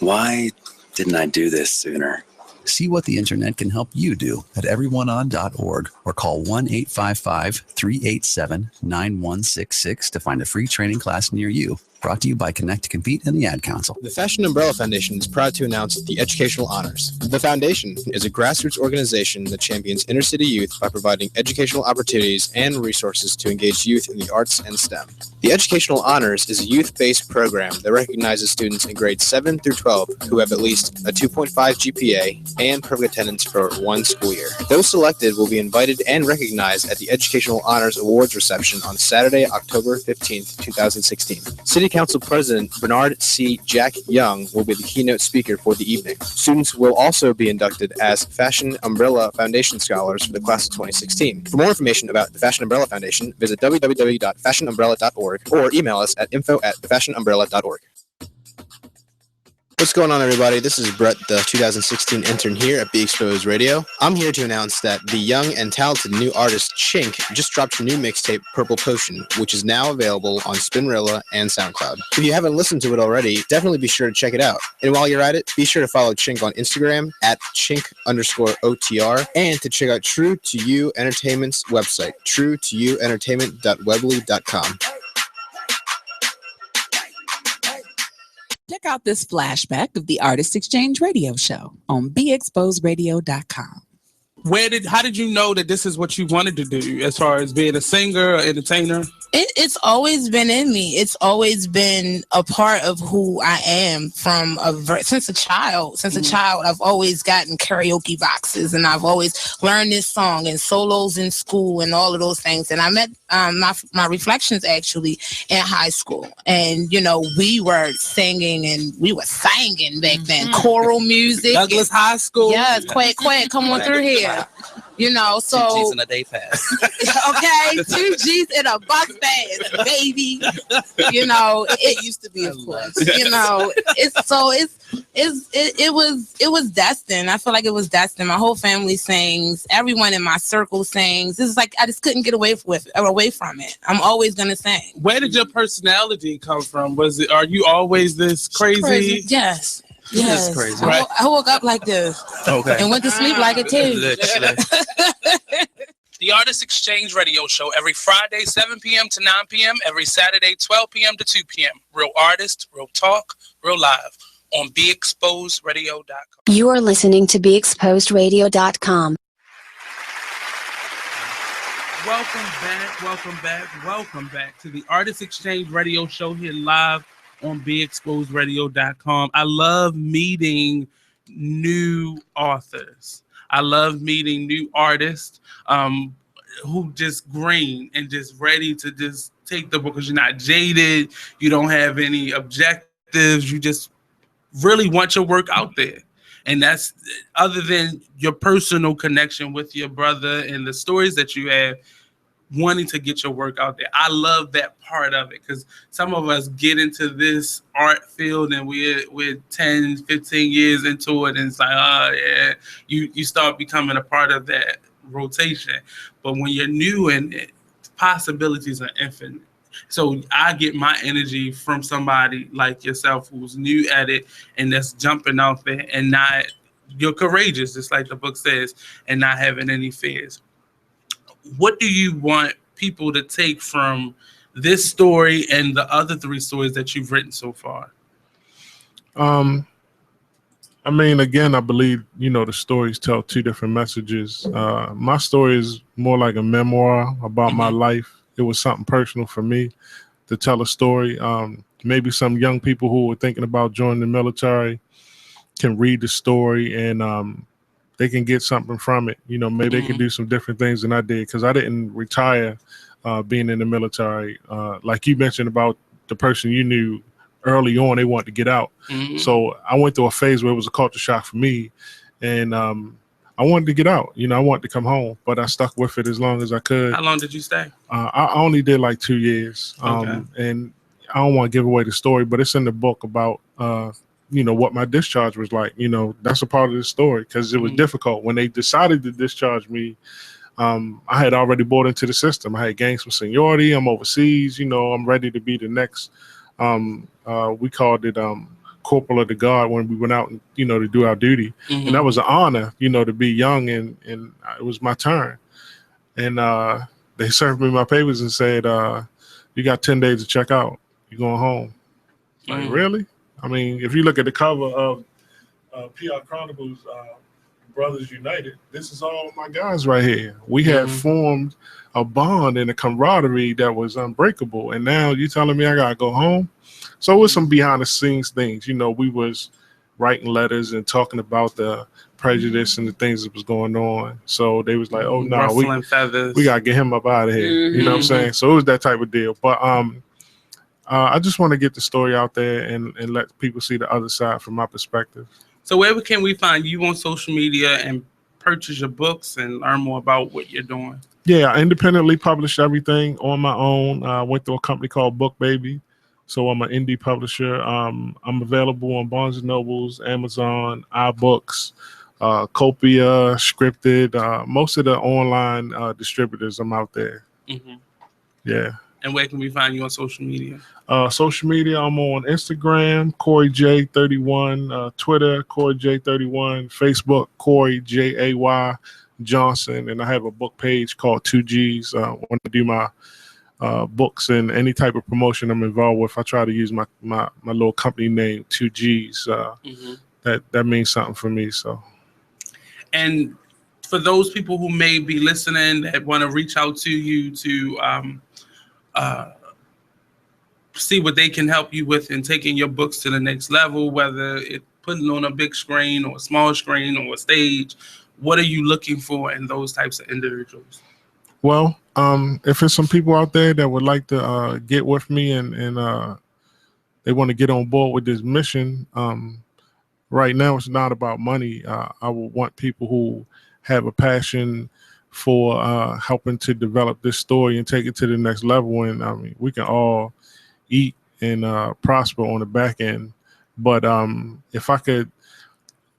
Why didn't I do this sooner? See what the internet can help you do at everyoneon.org or call 1-855-387-9166 to find a free training class near you. Brought to you by Connect to Compete and the Ad Council. The Fashion Umbrella Foundation is proud to announce the Educational Honors. The Foundation is a grassroots organization that champions inner city youth by providing educational opportunities and resources to engage youth in the arts and STEM. The Educational Honors is a youth-based program that recognizes students in grades 7 through 12 who have at least a 2.5 GPA and perfect attendance for one school year. Those selected will be invited and recognized at the Educational Honors Awards reception on Saturday, October 15th, 2016. City Council President Bernard C. Jack Young will be the keynote speaker for the evening. Students will also be inducted as Fashion Umbrella Foundation Scholars for the class of 2016. For more information about the Fashion Umbrella Foundation, visit www.fashionumbrella.org or email us at info@thefashionumbrella.org. What's going on, everybody? This is Brett, the 2016 intern here at Be Exposed Radio. I'm here to announce that the young and talented new artist Chink just dropped her new mixtape, Purple Potion, which is now available on Spinrilla and SoundCloud. If you haven't listened to it already, definitely be sure to check it out. And while you're at it, be sure to follow Chink on Instagram at Chink_OTR and to check out True to You Entertainment's website, truetoyouentertainment.weebly.com. Check out this flashback of the Artist Exchange Radio Show on BeExposedRadio.com. How did you know that this is what you wanted to do as far as being a singer or entertainer? It's always been in me. It's always been a part of who I am since a child. Since a child, I've always gotten karaoke boxes, and I've always learned this song and solos in school and all of those things. And I met my reflections actually in high school, and we were singing and we were singing back then, choral music. Douglas High School. Yes, quack, come on through here. You know, so 2 G's in a day pass. okay, 2 G's in a bus pass, baby. You know, it used to be, of course. You know, it was destined. I feel like it was destined. My whole family sings. Everyone in my circle sings. It's like I just couldn't get away from it. I'm always gonna sing. Where did your personality come from? Are you always this crazy? Yes. Yes. Yes. Crazy. I woke up like this. Okay. And went to sleep like it too. Literally. The Artist Exchange Radio Show every Friday, 7 p.m. to 9 p.m. Every Saturday, 12 p.m. to 2 p.m. Real artists, real talk, real live on BeExposedRadio.com. You are listening to BeExposedRadio.com. Welcome back to the Artist Exchange Radio Show here live on BeExposedRadio.com. I love meeting new authors. I love meeting new artists who just green and just ready to just take the book because you're not jaded. You don't have any objectives. You just really want your work out there. And that's other than your personal connection with your brother and the stories that you have, wanting to get your work out there. I love that part of it because some of us get into this art field and we're 10, 15 years into it and it's like, oh yeah, you start becoming a part of that rotation. But when you're new in it, possibilities are infinite. So I get my energy from somebody like yourself who's new at it and that's jumping out there and not, you're courageous, just like the book says, and not having any fears. What do you want people to take from this story and the other 3 stories that you've written so far? I mean, again, I believe, the stories tell 2 different messages. My story is more like a memoir about my life. It was something personal for me to tell a story. Maybe some young people who were thinking about joining the military can read the story and they can get something from it. Maybe they can do some different things than I did because I didn't retire being in the military. Like you mentioned about the person you knew early on, they wanted to get out. So I went through a phase where it was a culture shock for me. And I wanted to get out. I wanted to come home, but I stuck with it as long as I could. How long did you stay? I only did like 2 years. Okay. And I don't want to give away the story, but it's in the book about what my discharge was like. That's a part of the story because it was difficult. When they decided to discharge me, I had already bought into the system. I had gained some seniority. I'm overseas. I'm ready to be the next. We called it Corporal of the Guard when we went out, to do our duty. And that was an honor, to be young and it was my turn. And they served me my papers and said, you got 10 days to check out. You're going home. Like, really? I mean, if you look at the cover of PR Chronicles, Brothers United, this is all my guys right here. We had formed a bond and a camaraderie that was unbreakable. And now you telling me I got to go home? So it was some behind the scenes things. We was writing letters and talking about the prejudice and the things that was going on. So they was like, oh, no, we got to get him up out of here. You know what I'm saying? So it was that type of deal. But I just want to get the story out there and let people see the other side from my perspective. So where can we find you on social media and purchase your books and learn more about what you're doing? Yeah, I independently published everything on my own. I went through a company called Book Baby. So I'm an indie publisher. I'm available on Barnes & Nobles, Amazon, iBooks, Copia, Scripted. Most of the online distributors, I'm out there. Yeah. And where can we find you on social media? Social media, I'm on Instagram, Cory J 31, Twitter, Cory J 31, Facebook, Cory Jay Johnson, and I have a book page called 2 Gs. When I do my books and any type of promotion I'm involved with, I try to use my little company name, 2 Gs. That means something for me. So. And for those people who may be listening that want to reach out to you to see what they can help you with in taking your books to the next level, whether it's putting on a big screen or a small screen or a stage, what are you looking for in those types of individuals? Well, if there's some people out there that would like to get with me and they want to get on board with this mission, right now it's not about money. I would want people who have a passion for helping to develop this story and take it to the next level. And I mean, we can all eat and prosper on the back end. But if I could,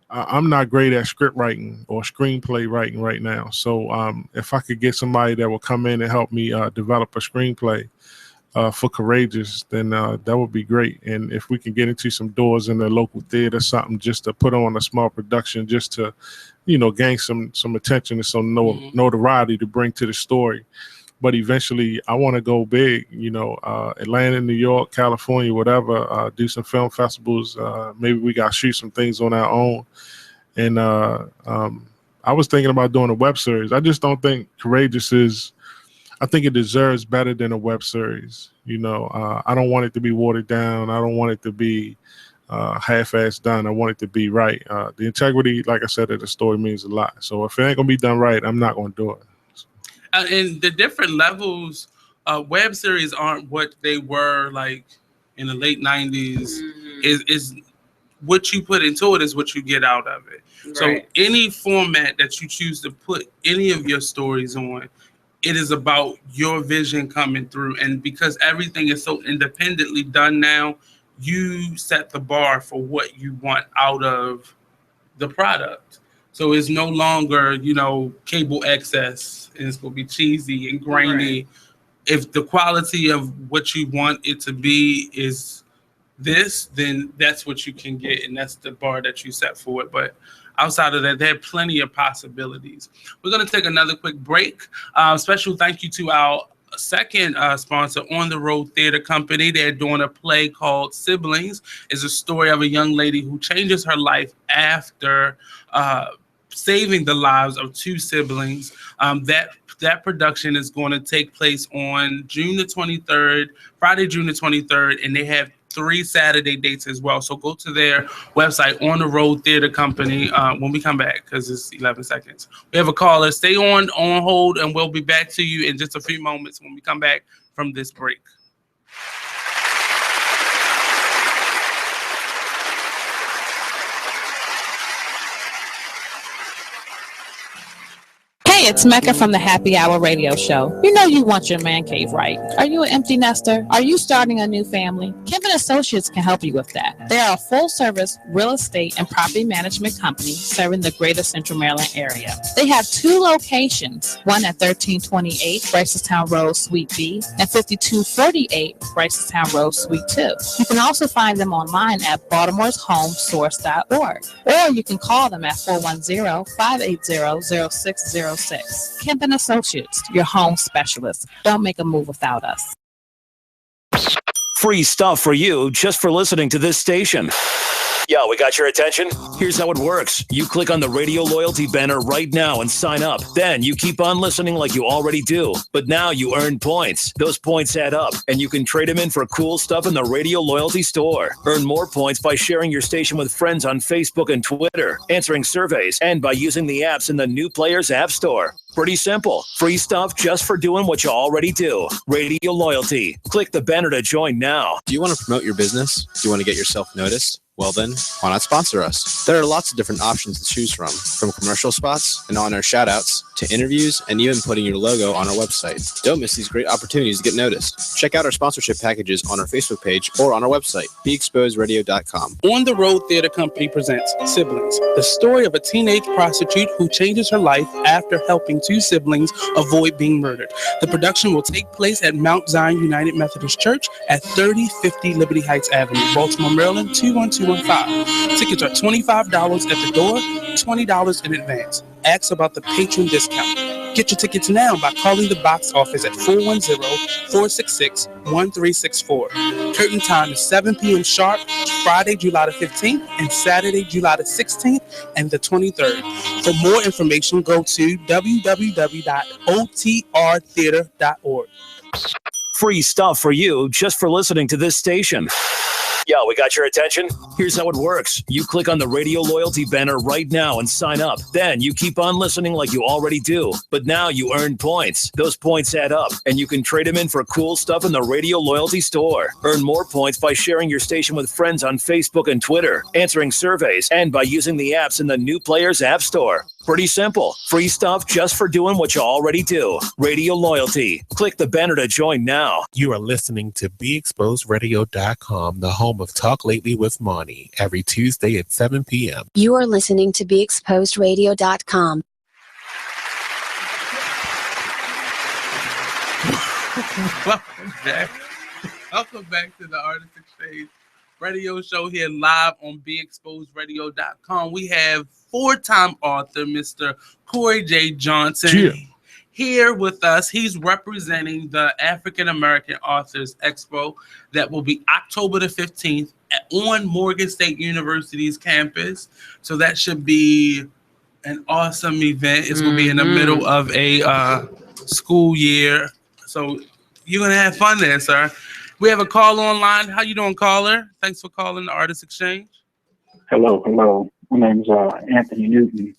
I'm not great at script writing or screenplay writing right now. So if I could get somebody that will come in and help me develop a screenplay for Courageous, then that would be great. And if we can get into some doors in the local theater, something just to put on a small production, just to, gain some attention and some notoriety to bring to the story. But eventually I want to go big, Atlanta, New York, California, whatever, do some film festivals. Maybe we got to shoot some things on our own. And I was thinking about doing a web series. I just don't think Courageous I think it deserves better than a web series. I don't want it to be watered down. I don't want it to be half-assed done. I want it to be right. The integrity, like I said, of the story means a lot. So if it ain't gonna be done right, I'm not gonna do it. And the different levels, web series aren't what they were like in the late 90s. Is what you put into it is what you get out of it. Right. So any format that you choose to put any of your stories on, it is about your vision coming through. And because everything is so independently done now, you set the bar for what you want out of the product. So it's no longer, cable excess, and it's going to be cheesy and grainy. Right. If the quality of what you want it to be is this, then that's what you can get, and that's the bar that you set for it. But outside of that, there are plenty of possibilities. We're going to take another quick break. Special thank you to our second sponsor, On the Road Theater Company. They're doing a play called Siblings. It's a story of a young lady who changes her life after saving the lives of two siblings. That production is going to take place on June the 23rd, Friday, June the 23rd, and they have 3 Saturday dates as well. So go to their website, On the Road Theater Company, when we come back, because it's 11 seconds. We have a caller. Stay on hold, and we'll be back to you in just a few moments when we come back from this break. Hey, it's Mecca from the Happy Hour radio show. You know you want your man cave, right? Are you an empty nester? Are you starting a new family? Kemp & Associates can help you with that. They are a full-service real estate and property management company serving the greater Central Maryland area. They have 2 locations, one at 1328 Ricestown Road, Suite B, and 5248 Ricestown Road, Suite 2. You can also find them online at baltimoreshomesource.org, or you can call them at 410-580-0606. Kemp & Associates, your home specialist. Don't make a move without us. Free stuff for you just for listening to this station. Yeah, we got your attention? Here's how it works. You click on the radio loyalty banner right now and sign up. Then you keep on listening like you already do. But now you earn points. Those points add up, and you can trade them in for cool stuff in the radio loyalty store. Earn more points by sharing your station with friends on Facebook and Twitter, answering surveys, and by using the apps in the New Players App Store. Pretty simple. Free stuff just for doing what you already do. Radio loyalty. Click the banner to join now. Do you want to promote your business? Do you want to get yourself noticed? Well then, why not sponsor us? There are lots of different options to choose from commercial spots and on-air shout-outs to interviews and even putting your logo on our website. Don't miss these great opportunities to get noticed. Check out our sponsorship packages on our Facebook page or on our website, beexposedradio.com. On the Road Theater Company presents Siblings, the story of a teenage prostitute who changes her life after helping 2 siblings avoid being murdered. The production will take place at Mount Zion United Methodist Church at 3050 Liberty Heights Avenue, Baltimore, Maryland, 21215. Tickets are $25 at the door, $20 in advance. Ask about the patron discount. Get your tickets now by calling the box office at 410-466-1364. Curtain time is 7 p.m. sharp, Friday, July the 15th, and Saturday, July the 16th and the 23rd. For more information, go to www.otrtheater.org. Free stuff for you just for listening to this station. Yeah, we got your attention? Here's how it works. You click on the radio loyalty banner right now and sign up. Then you keep on listening like you already do. But now you earn points. Those points add up, and you can trade them in for cool stuff in the radio loyalty store. Earn more points by sharing your station with friends on Facebook and Twitter, answering surveys, and by using the apps in the New Players App Store. Pretty simple. Free stuff just for doing what you already do. Radio loyalty. Click the banner to join now. You are listening to BeExposedRadio.com, the home of Talk Lately with Monty, every Tuesday at 7 p.m. You are listening to BeExposedRadio.com. Welcome back to the Artist Exchange radio show here live on BeExposedRadio.com. We have four-time author Mr. Cory J. Johnson here with us. He's representing the African American Authors Expo that will be October the 15th on Morgan State University's campus. So that should be an awesome event. It's going to be in the middle of a school year. So you're going to have fun there, sir. We have a call online. How you doing, caller? Thanks for calling the Artist Exchange. Hello. My name is Anthony Newton,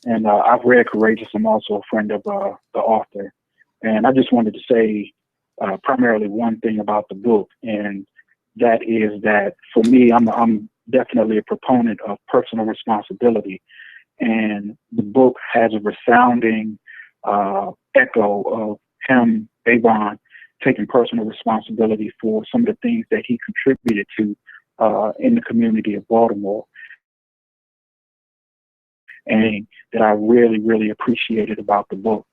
and I've read Courageous. I'm also a friend of the author. And I just wanted to say primarily one thing about the book, and that is that for me, I'm definitely a proponent of personal responsibility. And the book has a resounding echo of him, Avon, taking personal responsibility for some of the things that he contributed to in the community of Baltimore. And that I really, really appreciated about the book.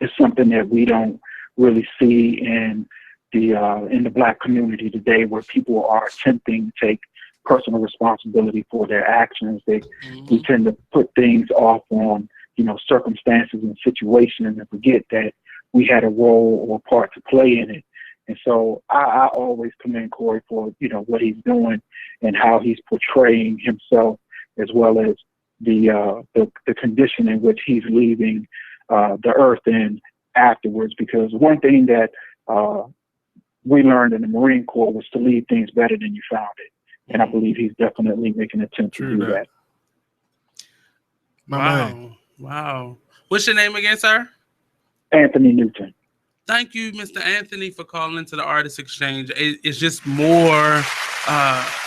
It's something that we don't really see in the Black community today, where people are attempting to take personal responsibility for their actions. We tend to put things off on, circumstances and situations, and forget that we had a role or part to play in it. And so I always commend Cory for, what he's doing and how he's portraying himself, as well as the condition in which he's leaving the earth in afterwards. Because one thing that we learned in the Marine Corps was to leave things better than you found it. And I believe he's definitely making an attempt to do that. Wow. What's your name again, sir? Anthony Newton. Thank you, Mr. Anthony, for calling into the Artist Exchange. It's just more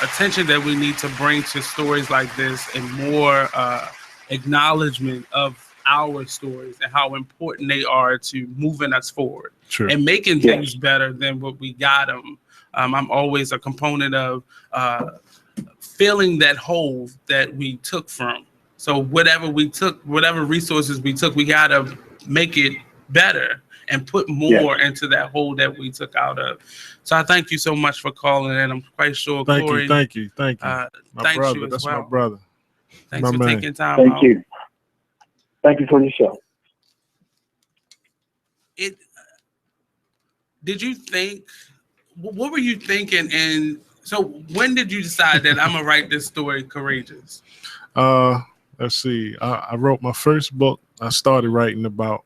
attention that we need to bring to stories like this, and more acknowledgement of our stories and how important they are to moving us forward and making things better than what we got them. I'm always a component of filling that hole that we took from. So whatever resources we took, we got to make it better and put more into that hole that we took out of. So I thank you so much for calling, and I'm quite sure Cory. Thank you. My brother. That's my brother. Thanks for taking time out. Thank you. Thank you for your show. Did you think, what were you thinking? And so when did you decide that I'm going to write this story, Courageous? Let's see. I wrote my first book. I started writing about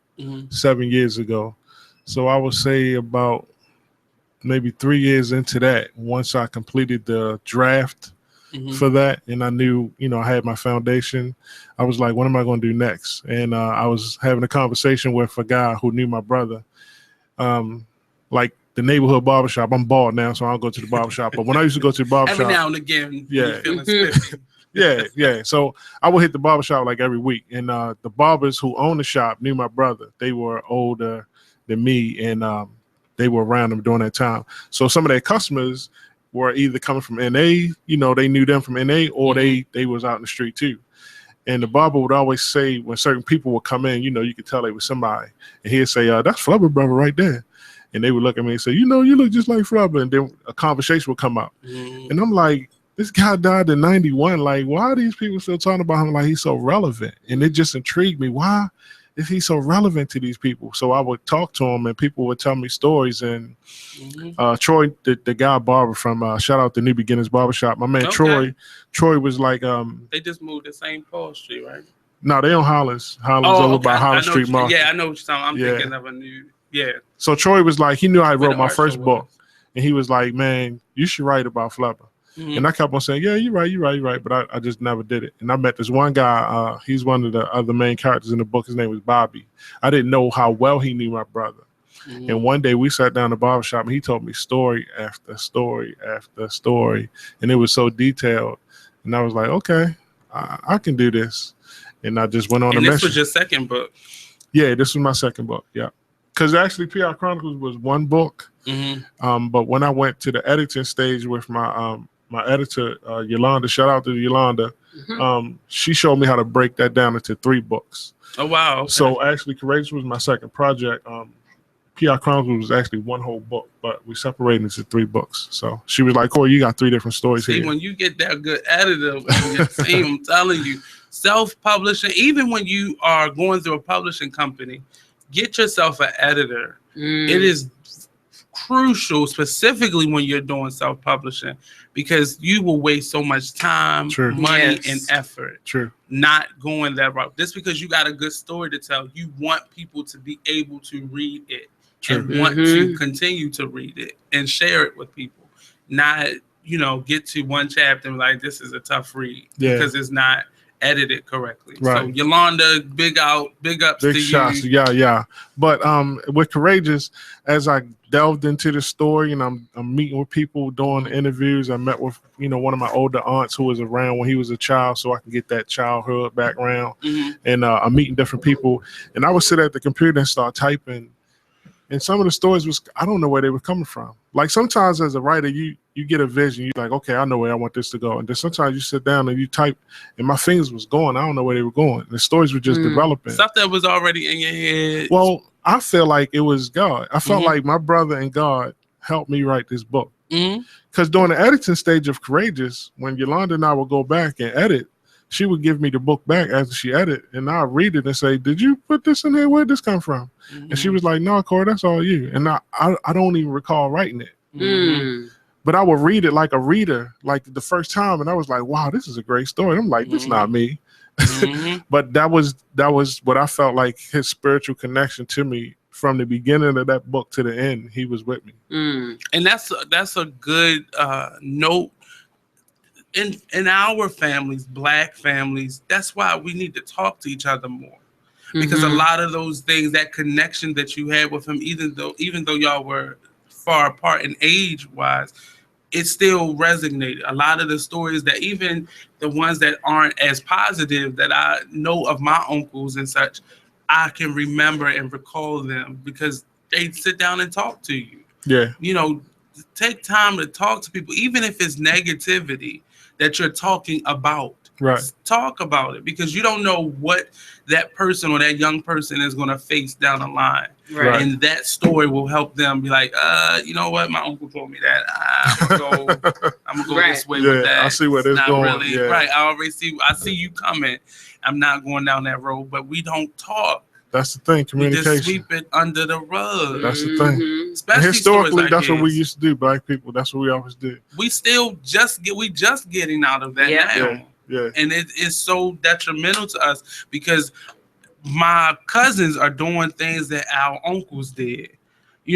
7 years ago. So I would say about maybe 3 years into that, once I completed the draft for that, and I knew, I had my foundation, I was like, what am I going to do next? And I was having a conversation with a guy who knew my brother. Like the neighborhood barbershop. I'm bald now, so I don't go to the barbershop. But when I used to go to the barbershop, every now and again, you're feeling spiffy. Yeah. So I would hit the barbershop like every week. And the barbers who owned the shop knew my brother. They were older than me, and they were around him during that time. So some of their customers were either coming from NA, they knew them from NA, or they was out in the street too. And the barber would always say, when certain people would come in, you could tell they was somebody. And he'd say, that's Flubber brother right there. And they would look at me and say, you look just like Flubber. And then a conversation would come up. And I'm like, this guy died in 91. Like, why are these people still talking about him like he's so relevant? And it just intrigued me. Why is he so relevant to these people? So I would talk to him, and people would tell me stories. And Troy, the guy barber from shout out to New Beginners Barbershop, my man Troy was like, they just moved to St. Paul Street, right? No, they on Hollis. Over by Hollis Street Market. Yeah, I know what you're talking. I'm thinking of a new. Yeah. So Troy was like, he knew I wrote my first book, and he was like, man, you should write about Flubber. And I kept on saying, yeah, you're right. But I just never did it. And I met this one guy. He's one of the other main characters in the book. His name was Bobby. I didn't know how well he knew my brother. And one day we sat down in the barbershop, and he told me story after story after story. And it was so detailed. And I was like, okay, I can do this. and I just went on a And mission. this was your second book. Yeah, this was my second book. Yeah, because actually, PR Chronicles was one book. But when I went to the editing stage with my my editor Yolanda, shout out to Yolanda, she showed me how to break that down into 3 books. Oh wow! Okay. So actually, Courageous was my second project. PR Chronicles was actually one whole book, but we separated into 3 books. So she was like, "Corey, you got 3 different stories See, here." when you get that good editor on your team, I'm telling you, self-publishing, even when you are going through a publishing company, get yourself an editor. It is crucial, specifically when you're doing self-publishing, because you will waste so much time, money, and effort not going that route. Just because you got a good story to tell, you want people to be able to read it and want to continue to read it and share it with people. Not, get to one chapter and like, this is a tough read because it's not edited correctly. Right. So Yolanda, big ups Big to shots. you. Yeah. But with Courageous, as I delved into the story and I'm meeting with people, doing interviews, I met with one of my older aunts who was around when he was a child, so I can get that childhood background. And I'm meeting different people, and I would sit at the computer and start typing. And some of the stories I don't know where they were coming from. Like sometimes as a writer, you get a vision. You're like, okay, I know where I want this to go. And then sometimes you sit down and you type, and my fingers was going. I don't know where they were going. The stories were just developing. Stuff that was already in your head. Well, I feel like it was God. I felt like my brother and God helped me write this book. Because during the editing stage of Courageous, when Yolanda and I would go back and edit, she would give me the book back after she edited, and I'd read it and say, "Did you put this in here? Where'd this come from?" And she was like, "No, Corey, that's all you." And I don't even recall writing it. But I would read it like a reader, like the first time, and I was like, "Wow, this is a great story." I'm like, "This is not me." But that was what I felt like his spiritual connection to me from the beginning of that book to the end. He was with me. And that's a good note. In our families, Black families, that's why we need to talk to each other more. Because a lot of those things, that connection that you had with him, even though y'all were far apart in age-wise, it still resonated. A lot of the stories that even the ones that aren't as positive that I know of my uncles and such, I can remember and recall them because they sit down and talk to you. Yeah. Take time to talk to people, even if it's negativity that you're talking about. Right. Talk about it, because you don't know what that person or that young person is going to face down the line. Right. And that story will help them be like, you know what? My uncle told me that. I'm going to go this way with that. I see where this Not going. really. Right. I see you coming. I'm not going down that road, but we don't talk. That's the thing, communication. We just sweep it under the rug. That's the thing. Especially historically, like that's his. what we used to do, Black people. That's what we always did. We still just getting out of that now. Yeah. And it is so detrimental to us because my cousins are doing things that our uncles did.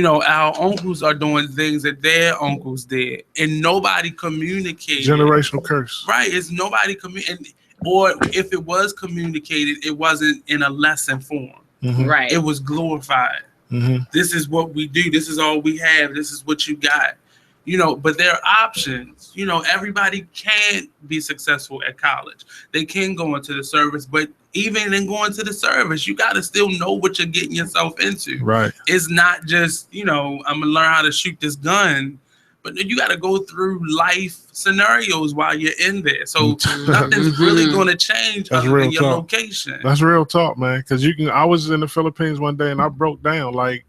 Our uncles are doing things that their uncles did, and nobody communicated. Generational curse. Right. It's nobody or if it was communicated, it wasn't in a lesson form. Right. It was glorified. This is what we do. This is all we have. This is what you got. But there are options. Everybody can't be successful at college. They can go into the service, but even in going to the service, you got to still know what you're getting yourself into. Right. It's not just, I'm going to learn how to shoot this gun, but you got to go through life scenarios while you're in there. So nothing's really going to change other than your location. That's real talk, man. Because I was in the Philippines one day and I broke down. Like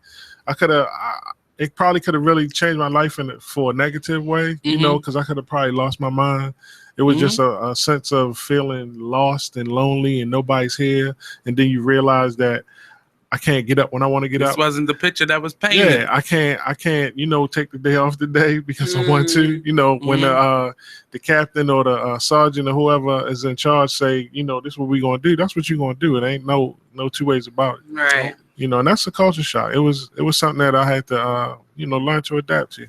it probably could have really changed my life for a negative way, because I could have probably lost my mind. It was just a sense of feeling lost and lonely and nobody's here. And then you realize that I can't get up when I want to get up. This wasn't the picture that was painted. Yeah, I can't, take the day off today because I want to, when the captain or the sergeant or whoever is in charge say, this is what we're going to do. That's what you're going to do. It ain't no two ways about it. Right. And that's a culture shock. It was something that I had to, learn to adapt to.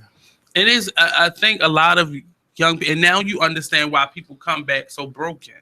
It is. I think a lot of young people, and now you understand why people come back so broken.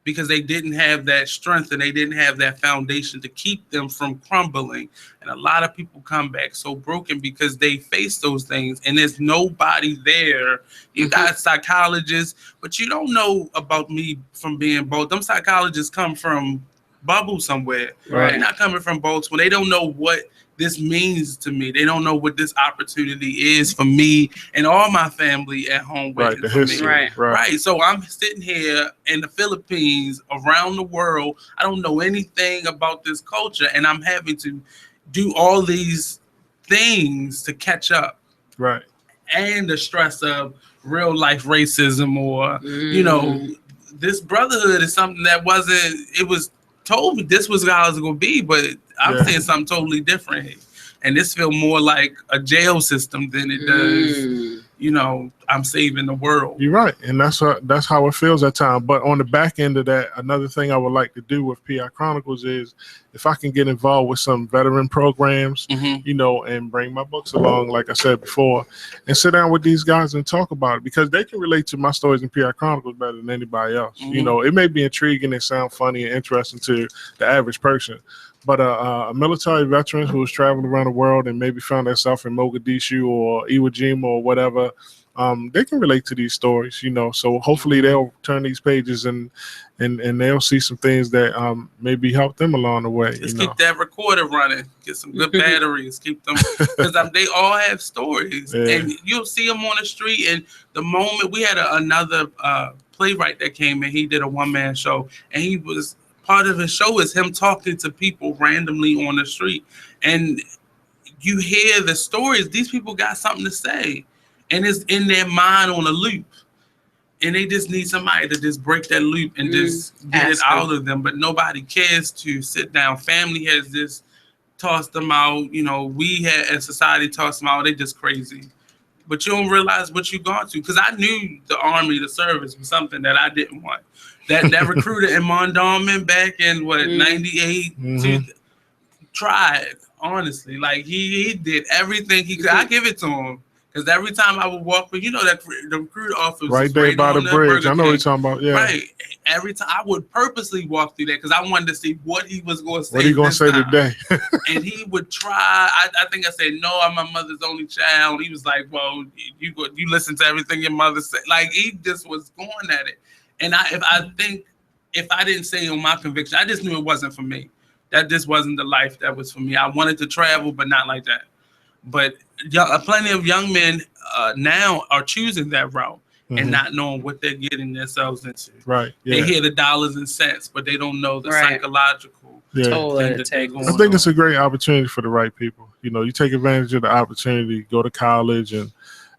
because they didn't have that strength and they didn't have that foundation to keep them from crumbling. And a lot of people come back so broken because they face those things and there's nobody there. You got psychologists, but you don't know about me from being both. Them psychologists come from bubble somewhere. Right. They're not coming from Baltimore. They don't know what this means to me. They don't know what this opportunity is for me and all my family at home waiting for me. Right. So I'm sitting here in the Philippines, around the world. I don't know anything about this culture, and I'm having to do all these things to catch up. Right. And the stress of real life racism, or this brotherhood is something that it was told me this was how it was going to be, but I'm saying something totally different here. And this feels more like a jail system than it does, I'm saving the world. You're right. And that's how it feels at times. But on the back end of that, another thing I would like to do with PI Chronicles is if I can get involved with some veteran programs, and bring my books along, like I said before, and sit down with these guys and talk about it, because they can relate to my stories in PI Chronicles better than anybody else. It may be intriguing and sound funny and interesting to the average person, but a military veteran who has traveled around the world and maybe found themselves in Mogadishu or Iwo Jima or whatever, they can relate to these stories, so hopefully they'll turn these pages and they'll see some things that maybe help them along the way. Just keep that recorder running, get some good batteries, keep them, because they all have stories, and you'll see them on the street. And the moment we had another playwright that came in, he did a one-man show, and he was part of his show is him talking to people randomly on the street, and you hear the stories. These people got something to say, and it's in their mind on a loop, and they just need somebody to just break that loop and just get it out of them. But nobody cares to sit down. Family has just tossed them out. We had as society tossed them out. They just crazy. But you don't realize what you've gone to, because I knew the Army, the service was something that I didn't want. That recruiter in Mondawmin back in 98 tried, honestly. Like he did everything he could. I give it to him, because every time I would walk, that the recruiter office right there by the bridge. I know what you're talking about. Yeah. Right. Every time I would purposely walk through there because I wanted to see what he was going to say. What are you going to say today? And he would try. I think I said, no, I'm my mother's only child. He was like, well, you listen to everything your mother said. Like, he just was going at it. And if I didn't say on my conviction, I just knew it wasn't for me. That just wasn't the life that was for me. I wanted to travel, but not like that. But plenty of young men now are choosing that route and not knowing what they're getting themselves into. Right. Yeah. They hear the dollars and cents, but they don't know the psychological thing that they're going on. I think it's a great opportunity for the right people. You take advantage of the opportunity, go to college and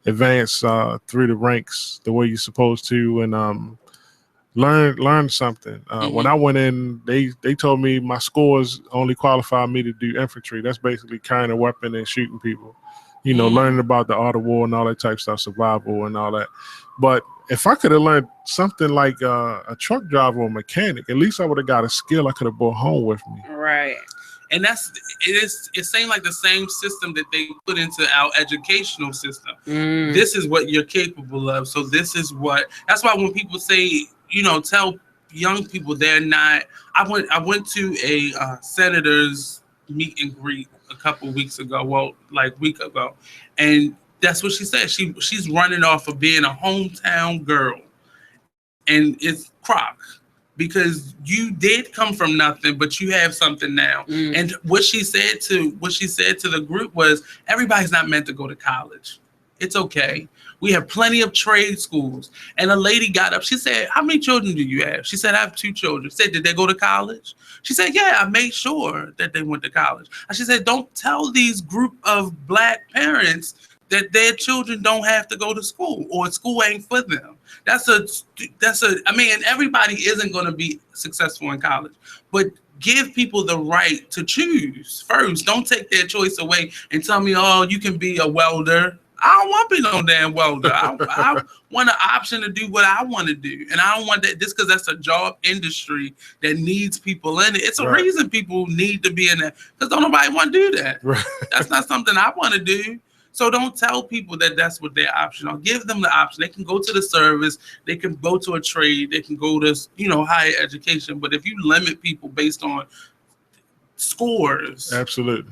advance through the ranks the way you're supposed to, and learn something. When I went in, they told me my scores only qualified me to do infantry. That's basically carrying a weapon and shooting people. Learning about the art of war and all that type of stuff, survival and all that. But if I could have learned something like a truck driver or mechanic, at least I would have got a skill I could have brought home with me. Right. And it seems like the same system that they put into our educational system. This is what you're capable of. So that's why when people say, tell young people they're not. I went to a senator's meet and greet a couple weeks ago, week ago, and that's what she said. She's running off of being a hometown girl, and it's crock, because you did come from nothing, but you have something now. And what she said to the group was, everybody's not meant to go to college. It's okay. We have plenty of trade schools. And a lady got up. She said, how many children do you have? She said, I have 2 children. She said, did they go to college? She said, yeah, I made sure that they went to college. And she said, don't tell these group of Black parents that their children don't have to go to school, or school ain't for them. And everybody isn't going to be successful in college, but give people the right to choose first. Don't take their choice away and tell me, oh, you can be a welder. I don't want to be no damn welder. I want an option to do what I want to do. And I don't want that just because that's a job industry that needs people in it. It's a reason people need to be in that, because don't nobody want to do that. Right. That's not something I want to do. So don't tell people that that's what their option are. Give them the option. They can go to the service. They can go to a trade. They can go to, higher education. But if you limit people based on scores, Absolutely.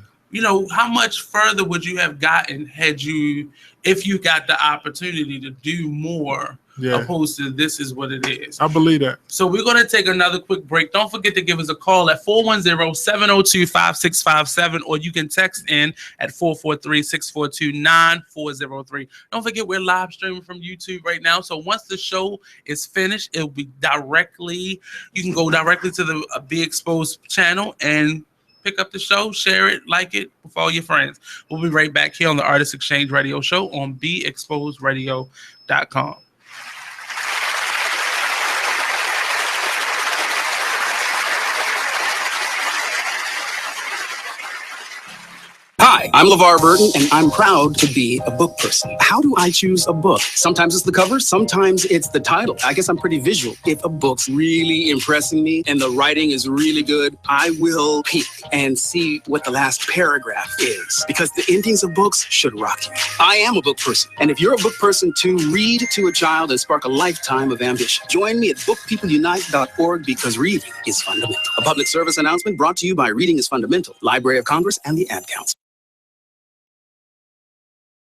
How much further would you have gotten if you got the opportunity to do more, opposed to this is what it is? I believe that. So we're going to take another quick break. Don't forget to give us a call at 410-702-5657, or you can text in at 443-642-9403. Don't forget we're live streaming from YouTube right now. So once the show is finished, it'll be you can go directly to the Be Exposed channel and pick up the show, share it, like it with all your friends. We'll be right back here on the Artist Exchange Radio Show on BeExposedRadio.com. Hi, I'm LeVar Burton, and I'm proud to be a book person. How do I choose a book? Sometimes it's the cover, sometimes it's the title. I guess I'm pretty visual. If a book's really impressing me and the writing is really good, I will peek and see what the last paragraph is, because the endings of books should rock you. I am a book person, and if you're a book person too, read to a child and spark a lifetime of ambition. Join me at bookpeopleunite.org, because reading is fundamental. A public service announcement brought to you by Reading is Fundamental, Library of Congress, and the Ad Council.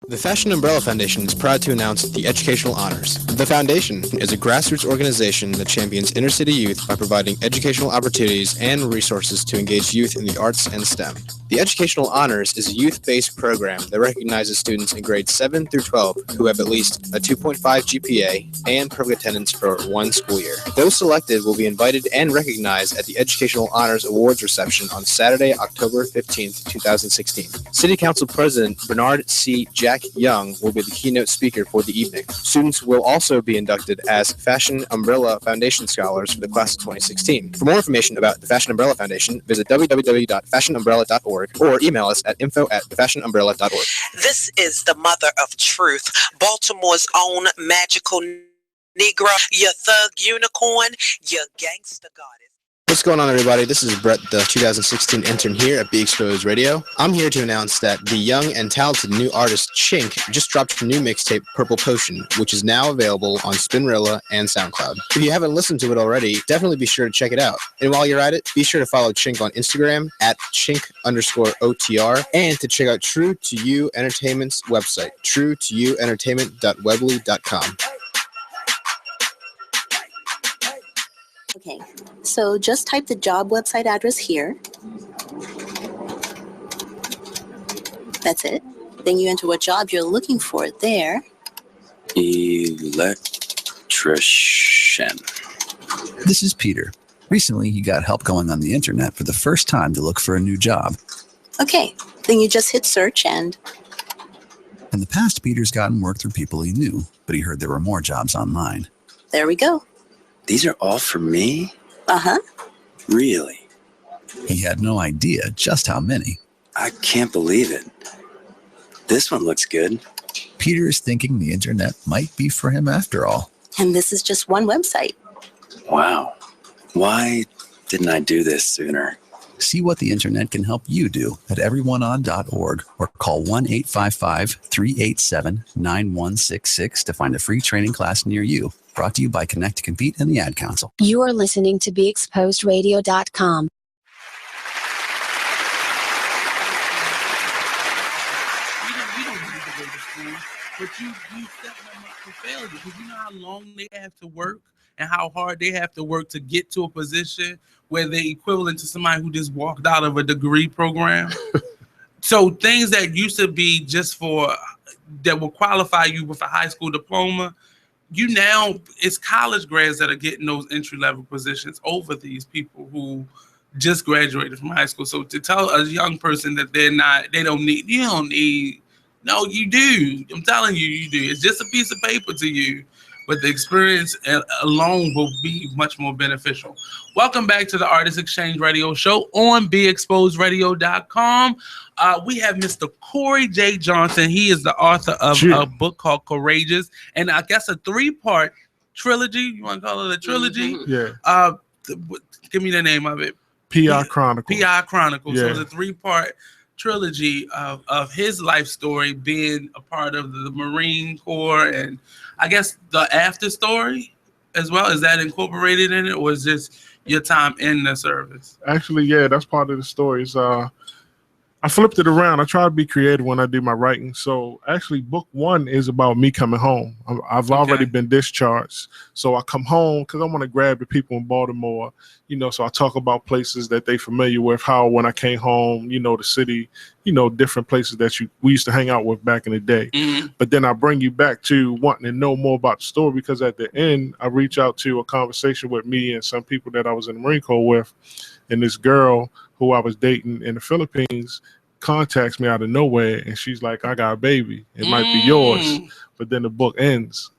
The Fashion Umbrella Foundation is proud to announce the Educational Honors. The Foundation is a grassroots organization that champions inner-city youth by providing educational opportunities and resources to engage youth in the arts and STEM. The Educational Honors is a youth-based program that recognizes students in grades 7 through 12 who have at least a 2.5 GPA and perfect attendance for one school year. Those selected will be invited and recognized at the Educational Honors Awards reception on Saturday, October 15th, 2016. City Council President Bernard C. Jack Young will be the keynote speaker for the evening. Students will also be inducted as Fashion Umbrella Foundation Scholars for the class of 2016. For more information about the Fashion Umbrella Foundation, visit www.fashionumbrella.org or email us at info@thefashionumbrella.org. This is the mother of truth, Baltimore's own magical Negro, your thug unicorn, your gangster goddess. What's going on, everybody? This is Brett, the 2016 intern here at Be Exposed Radio. I'm here to announce that the young and talented new artist Chink just dropped a new mixtape, Purple Potion, which is now available on Spinrilla and SoundCloud. If you haven't listened to it already, definitely be sure to check it out. And while you're at it, be sure to follow Chink on Instagram at Chink_OTR, and to check out True to You Entertainment's website, truetoyouentertainment.weebly.com. Okay, so just type the job website address here. That's it. Then you enter what job you're looking for there. Electrician. This is Peter. Recently, he got help going on the internet for the first time to look for a new job. Okay, then you just hit search and... In the past, Peter's gotten work through people he knew, but he heard there were more jobs online. There we go. These are all for me? Uh-huh. Really? He had no idea just how many. I can't believe it. This one looks good. Peter is thinking the internet might be for him after all. And this is just one website. Wow. Why didn't I do this sooner? See what the internet can help you do at everyoneon.org or call 1-855-387-9166 to find a free training class near you. Brought to you by Connect to Compete and the Ad Council. You are listening to BeExposedRadio.com. But you set them up for failure, because you know how long they have to work and how hard they have to work to get to a position where they're equivalent to somebody who just walked out of a degree program. So things that used to be just that will qualify you with a high school diploma, it's college grads that are getting those entry-level positions over these people who just graduated from high school. So to tell a young person that no, you do. I'm telling you, you do. It's just a piece of paper to you, but the experience alone will be much more beneficial. Welcome back to the Artist Exchange Radio Show on BeExposedRadio.com. We have Mr. Cory J. Johnson. He is the author of a book called Courageous, and I guess a 3-part trilogy. You want to call it a trilogy? Yeah. Give me the name of it. P.I. Chronicles. P.I. Chronicles. Yeah. So it's a 3-part trilogy of his life story being a part of the Marine Corps, and I guess the after story as well. Is that incorporated in it, or is just your time in the service? Actually, yeah, that's part of the story. I flipped it around. I try to be creative when I do my writing. So actually, book 1 is about me coming home. I've already been discharged. So I come home because I want to grab the people in Baltimore, so I talk about places that they familiar with, how when I came home, the city, different places that we used to hang out with back in the day. Mm-hmm. But then I bring you back to wanting to know more about the story, because at the end, I reach out to a conversation with me and some people that I was in the Marine Corps with, and this girl who I was dating in the Philippines contacts me out of nowhere, and she's like, I got a baby. It might be yours. But then the book ends.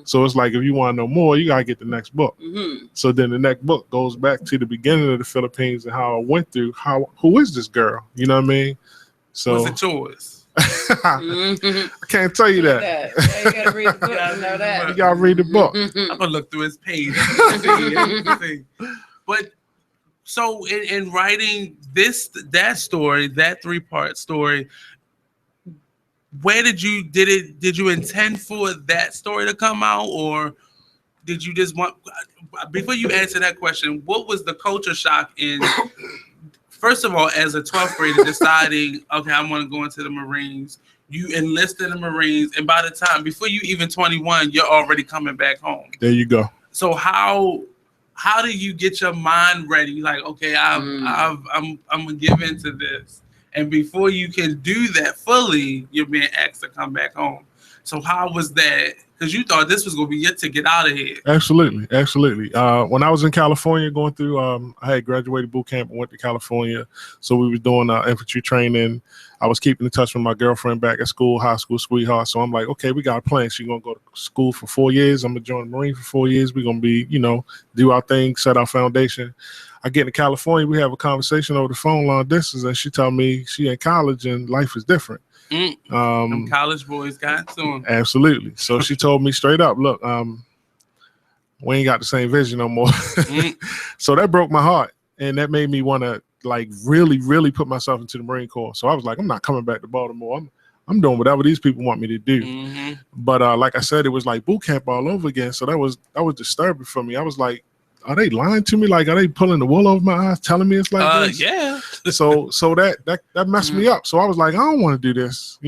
So it's like, if you want to know more, you got to get the next book. So then the next book goes back to the beginning of the Philippines and how I went through, who is this girl? You know what I mean? So was it yours? I can't tell you that. Yeah, you gotta read the book to know that. You gotta read the book. I'm gonna look through his page. But so in writing that story, that 3-part story, where did you intend for that story to come out, or did you just want, before you answer that question, what was the culture shock in, first of all, as a 12th grader deciding, okay, I want to go into the Marines, you enlist in the Marines, and by the time, before you even 21, you're already coming back home. There you go. So how do you get your mind ready? Like, okay, I'm gonna give into this, and before you can do that fully, you're being asked to come back home. So how was that? Because you thought this was gonna be your ticket out of here. Absolutely. When I was in California going through, I had graduated boot camp and went to California. So we were doing infantry training. I was keeping in touch with my girlfriend back at school, high school sweetheart. So I'm like, okay, we got a plan. She's going to go to school for 4 years. I'm going to join the Marine for 4 years. We're going to be, do our thing, set our foundation. I get to California. We have a conversation over the phone long distance. And she told me she in college and life is different. Them college boys got to them. Absolutely. So she told me straight up, look, we ain't got the same vision no more. So that broke my heart. And that made me want to really, really put myself into the Marine Corps. So I was like, I'm not coming back to Baltimore. I'm doing whatever these people want me to do. But like I said, it was like boot camp all over again. So that was disturbing for me. I was like, are they lying to me? Like, are they pulling the wool over my eyes, telling me it's like this? Yeah. So that messed me up. So I was like, I don't want to do this.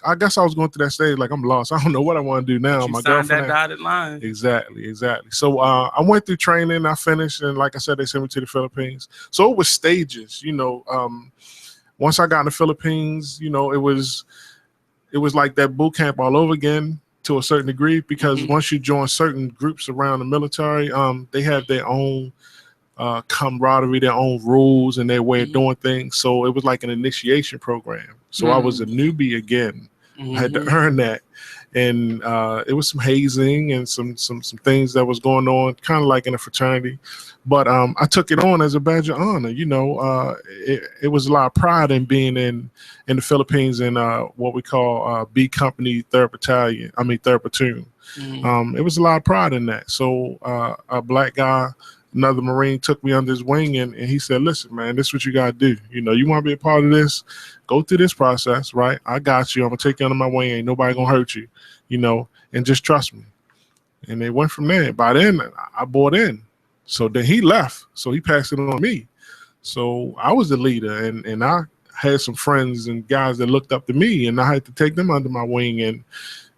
I guess I was going through that stage like, I'm lost. I don't know what I want to do now. You my signed girlfriend. that dotted line. Exactly. So I went through training. I finished, and like I said, they sent me to the Philippines. So it was stages. Once I got in the Philippines, it was like that boot camp all over again, to a certain degree, because once you join certain groups around the military, they have their own camaraderie, their own rules, and their way of doing things. So it was like an initiation program. So I was a newbie again. I had to earn that. And it was some hazing and some things that was going on, kind of like in a fraternity. But I took it on as a badge of honor. It was a lot of pride in being in the Philippines in what we call B Company 3rd Platoon. It was a lot of pride in that. So a black guy, another Marine, took me under his wing, and he said, listen, man, this is what you got to do. You want to be a part of this? Go through this process, right? I got you. I'm going to take you under my wing. Ain't nobody going to hurt you, and just trust me. And they went from there. By then, I bought in. So then he left. So he passed it on me. So I was the leader, and I had some friends and guys that looked up to me, and I had to take them under my wing. And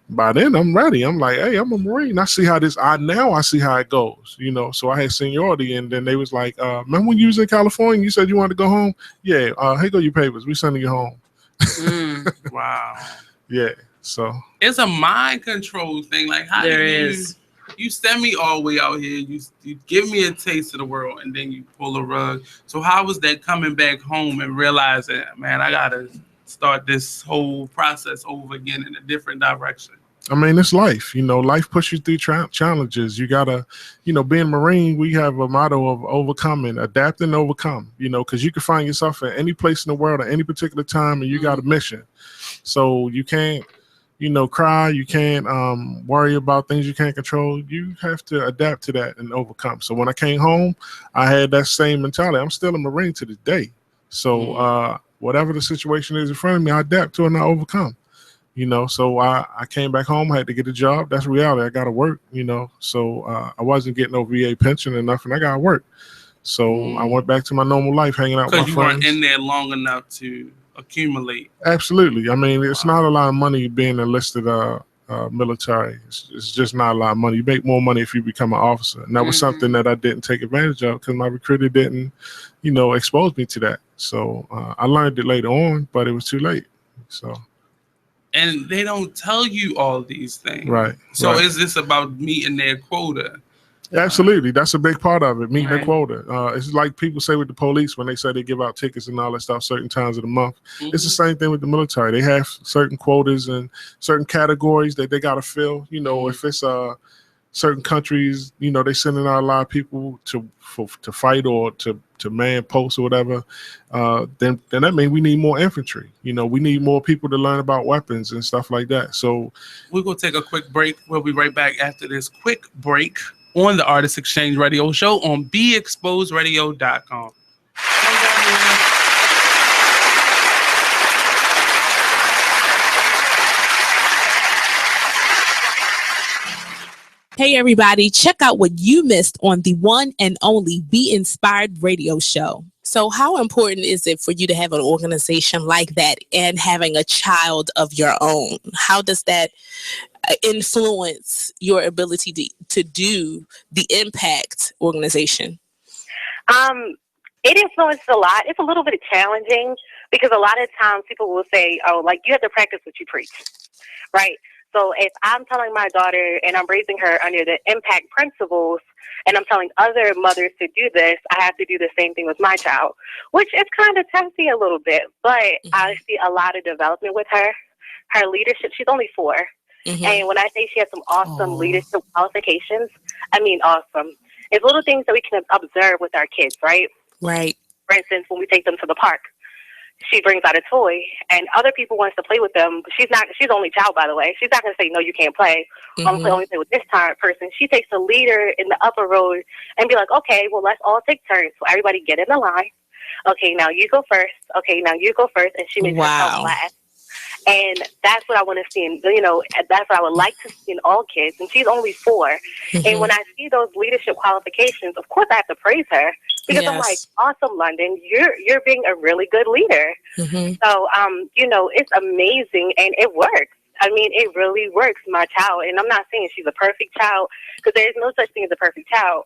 by then I'm ready. I'm like, hey, I'm a Marine. I see how I see how it goes, So I had seniority, and then they was like, remember when you was in California, you said you wanted to go home? Yeah, here go your papers. We sending you home. Wow. Yeah. So it's a mind control thing. Like, how you send me all the way out here, you give me a taste of the world, and then you pull a rug. So how was that coming back home and realizing, man, I gotta start this whole process over again in a different direction? I mean, it's life. Life pushes you through challenges. You gotta, being Marine, we have a motto of overcoming, adapt and overcome. Because you can find yourself at any place in the world at any particular time, and you got a mission. So you can't, cry. You can't worry about things you can't control. You have to adapt to that and overcome. So when I came home, I had that same mentality. I'm still a Marine to this day. So whatever the situation is in front of me, I adapt to it and I overcome. So I came back home, I had to get a job. That's reality. I got to work, So I wasn't getting no VA pension or nothing. I got to work. So I went back to my normal life, hanging out with my Because you friends. weren't in there long enough to accumulate. Absolutely. I mean, it's not a lot of money being enlisted military. It's just not a lot of money. You make more money if you become an officer. And that was something that I didn't take advantage of because my recruiter didn't, expose me to that. So I learned it later on, but it was too late. So. And they don't tell you all these things. Right. So right. is this about meeting their quota? Absolutely. That's a big part of it, meeting the quota. It's like people say with the police when they say they give out tickets and all that stuff certain times of the month. It's the same thing with the military. They have certain quotas and certain categories that they got to fill. If it's certain countries, they sending out a lot of people to fight or to man posts or whatever, then that means we need more infantry. We need more people to learn about weapons and stuff like that. So we're going to take a quick break. We'll be right back after this quick break on the Artist Exchange Radio Show on BeExposedRadio.com. Hey, everybody, check out what you missed on the one and only Be Inspired Radio Show. So how important is it for you to have an organization like that and having a child of your own? How does that influence your ability to do the Impact organization? It influences a lot. It's a little bit challenging because a lot of times people will say, oh, like you have to practice what you preach, right? So if I'm telling my daughter and I'm raising her under the Impact principles and I'm telling other mothers to do this, I have to do the same thing with my child, which is kind of testy a little bit, but I see a lot of development with her. Her leadership, she's only 4. And when I say she has some awesome leadership qualifications, I mean awesome. It's little things that we can observe with our kids, right? Right. For instance, when we take them to the park, she brings out a toy, and other people wants to play with them. But she's only child, by the way. She's not going to say, no, you can't play. I'm only play with this person. She takes the leader in the upper row and be like, okay, well, let's all take turns. So everybody get in the line. Okay, now you go first. Okay, now you go first. And she makes herself last. And that's what I want to see. That's what I would like to see in all kids. And she's only 4. And when I see those leadership qualifications, of course I have to praise her because I'm like, awesome, London, you're being a really good leader. So, it's amazing and it works. I mean, it really works, my child. And I'm not saying she's a perfect child because there's no such thing as a perfect child.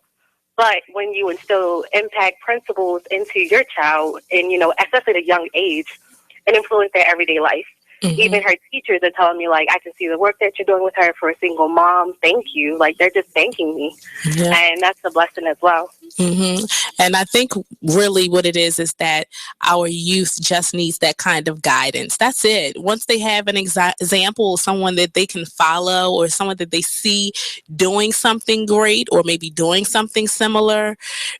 But when you instill Impact principles into your child and, especially at a young age, it influences their everyday life. Even her teachers are telling me, like, I can see the work that you're doing with her for a single mom. Thank you. Like, they're just thanking me. And that's a blessing as well. And I think really what it is that our youth just needs that kind of guidance. That's it. Once they have an example, someone that they can follow or someone that they see doing something great or maybe doing something similar,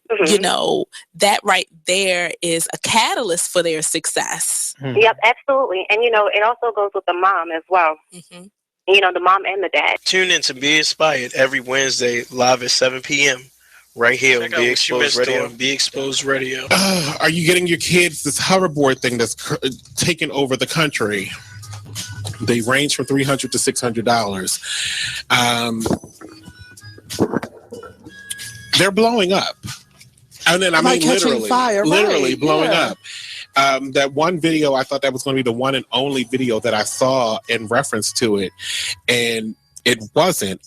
that right there is a catalyst for their success. Yep, absolutely. And, it also goes with the mom as well. The mom and the dad. Tune in to Be Inspired every Wednesday live at 7 p.m. right here on Be Exposed Radio. Be Exposed Radio. Are you getting your kids this hoverboard thing that's taking over the country? They range from $300 to $600. They're blowing up. And then I mean literally blowing up. That one video, I thought that was going to be the one and only video that I saw in reference to it. And it wasn't.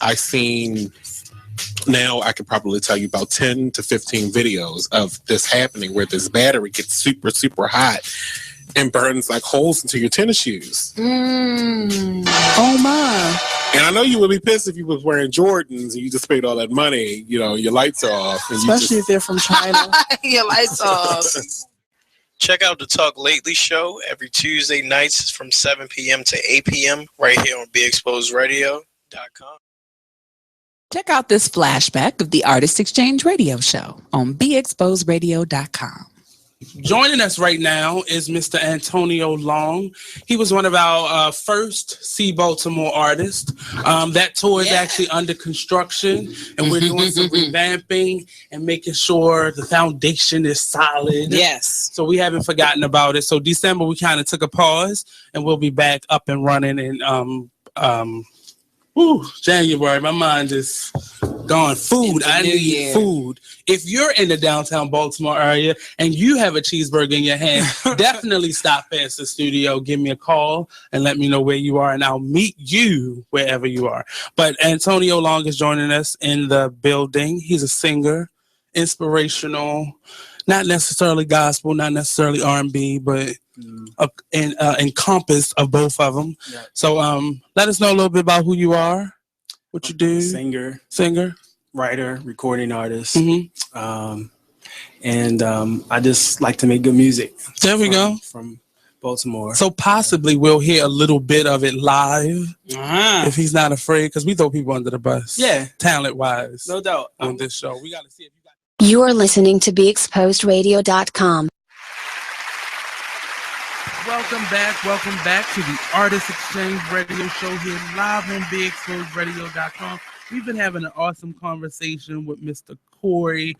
Now I could probably tell you about 10 to 15 videos of this happening where this battery gets super, super hot and burns like holes into your tennis shoes. Oh my. And I know you would be pissed if you was wearing Jordans and you just paid all that money, your lights are off. Especially if they're from China. Your lights off. Check out the Talk Lately show every Tuesday nights from 7 p.m. to 8 p.m. right here on BeExposedRadio.com. Check out this flashback of the Artist Exchange Radio Show on BeExposedRadio.com. Joining us right now is Mr. Antonio Long. He was one of our first See Baltimore artists. That tour is actually under construction, and we're doing some revamping and making sure the foundation is solid. Yes. So we haven't forgotten about it. So December, we kind of took a pause, and we'll be back up and running in January. My mind is gone. Food. I need food. If you're in the downtown Baltimore area and you have a cheeseburger in your hand, definitely stop past the studio. Give me a call and let me know where you are, and I'll meet you wherever you are. But Antonio Long is joining us in the building. He's a singer, inspirational, not necessarily gospel, not necessarily R&B, but encompassed of both of them. Yeah. So let us know a little bit about who you are, what you do. Singer, writer, recording artist. And I just like to make good music. There we go. From Baltimore. So possibly we'll hear a little bit of it live if he's not afraid, because we throw people under the bus. Yeah. Talent-wise. No doubt. On this show. We got to see if you got. You're listening to BeExposedRadio.com. Welcome back to the Artist Exchange Radio Show here live on BeExposedRadio.com. We've been having an awesome conversation with Mr. Cory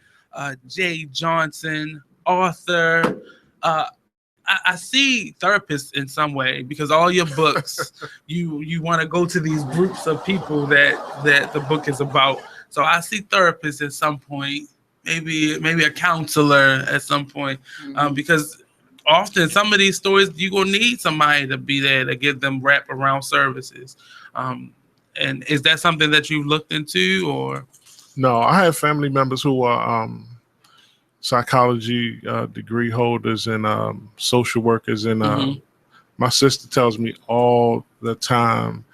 J. Johnson, author. I see therapists in some way, because all your books, you want to go to these groups of people that the book is about. So I see therapists at some point, maybe a counselor at some point, because often some of these stories you're gonna need somebody to be there to give them wraparound services. And is that something that you looked into, or? No, I have family members who are psychology degree holders and social workers, and my sister tells me all the time,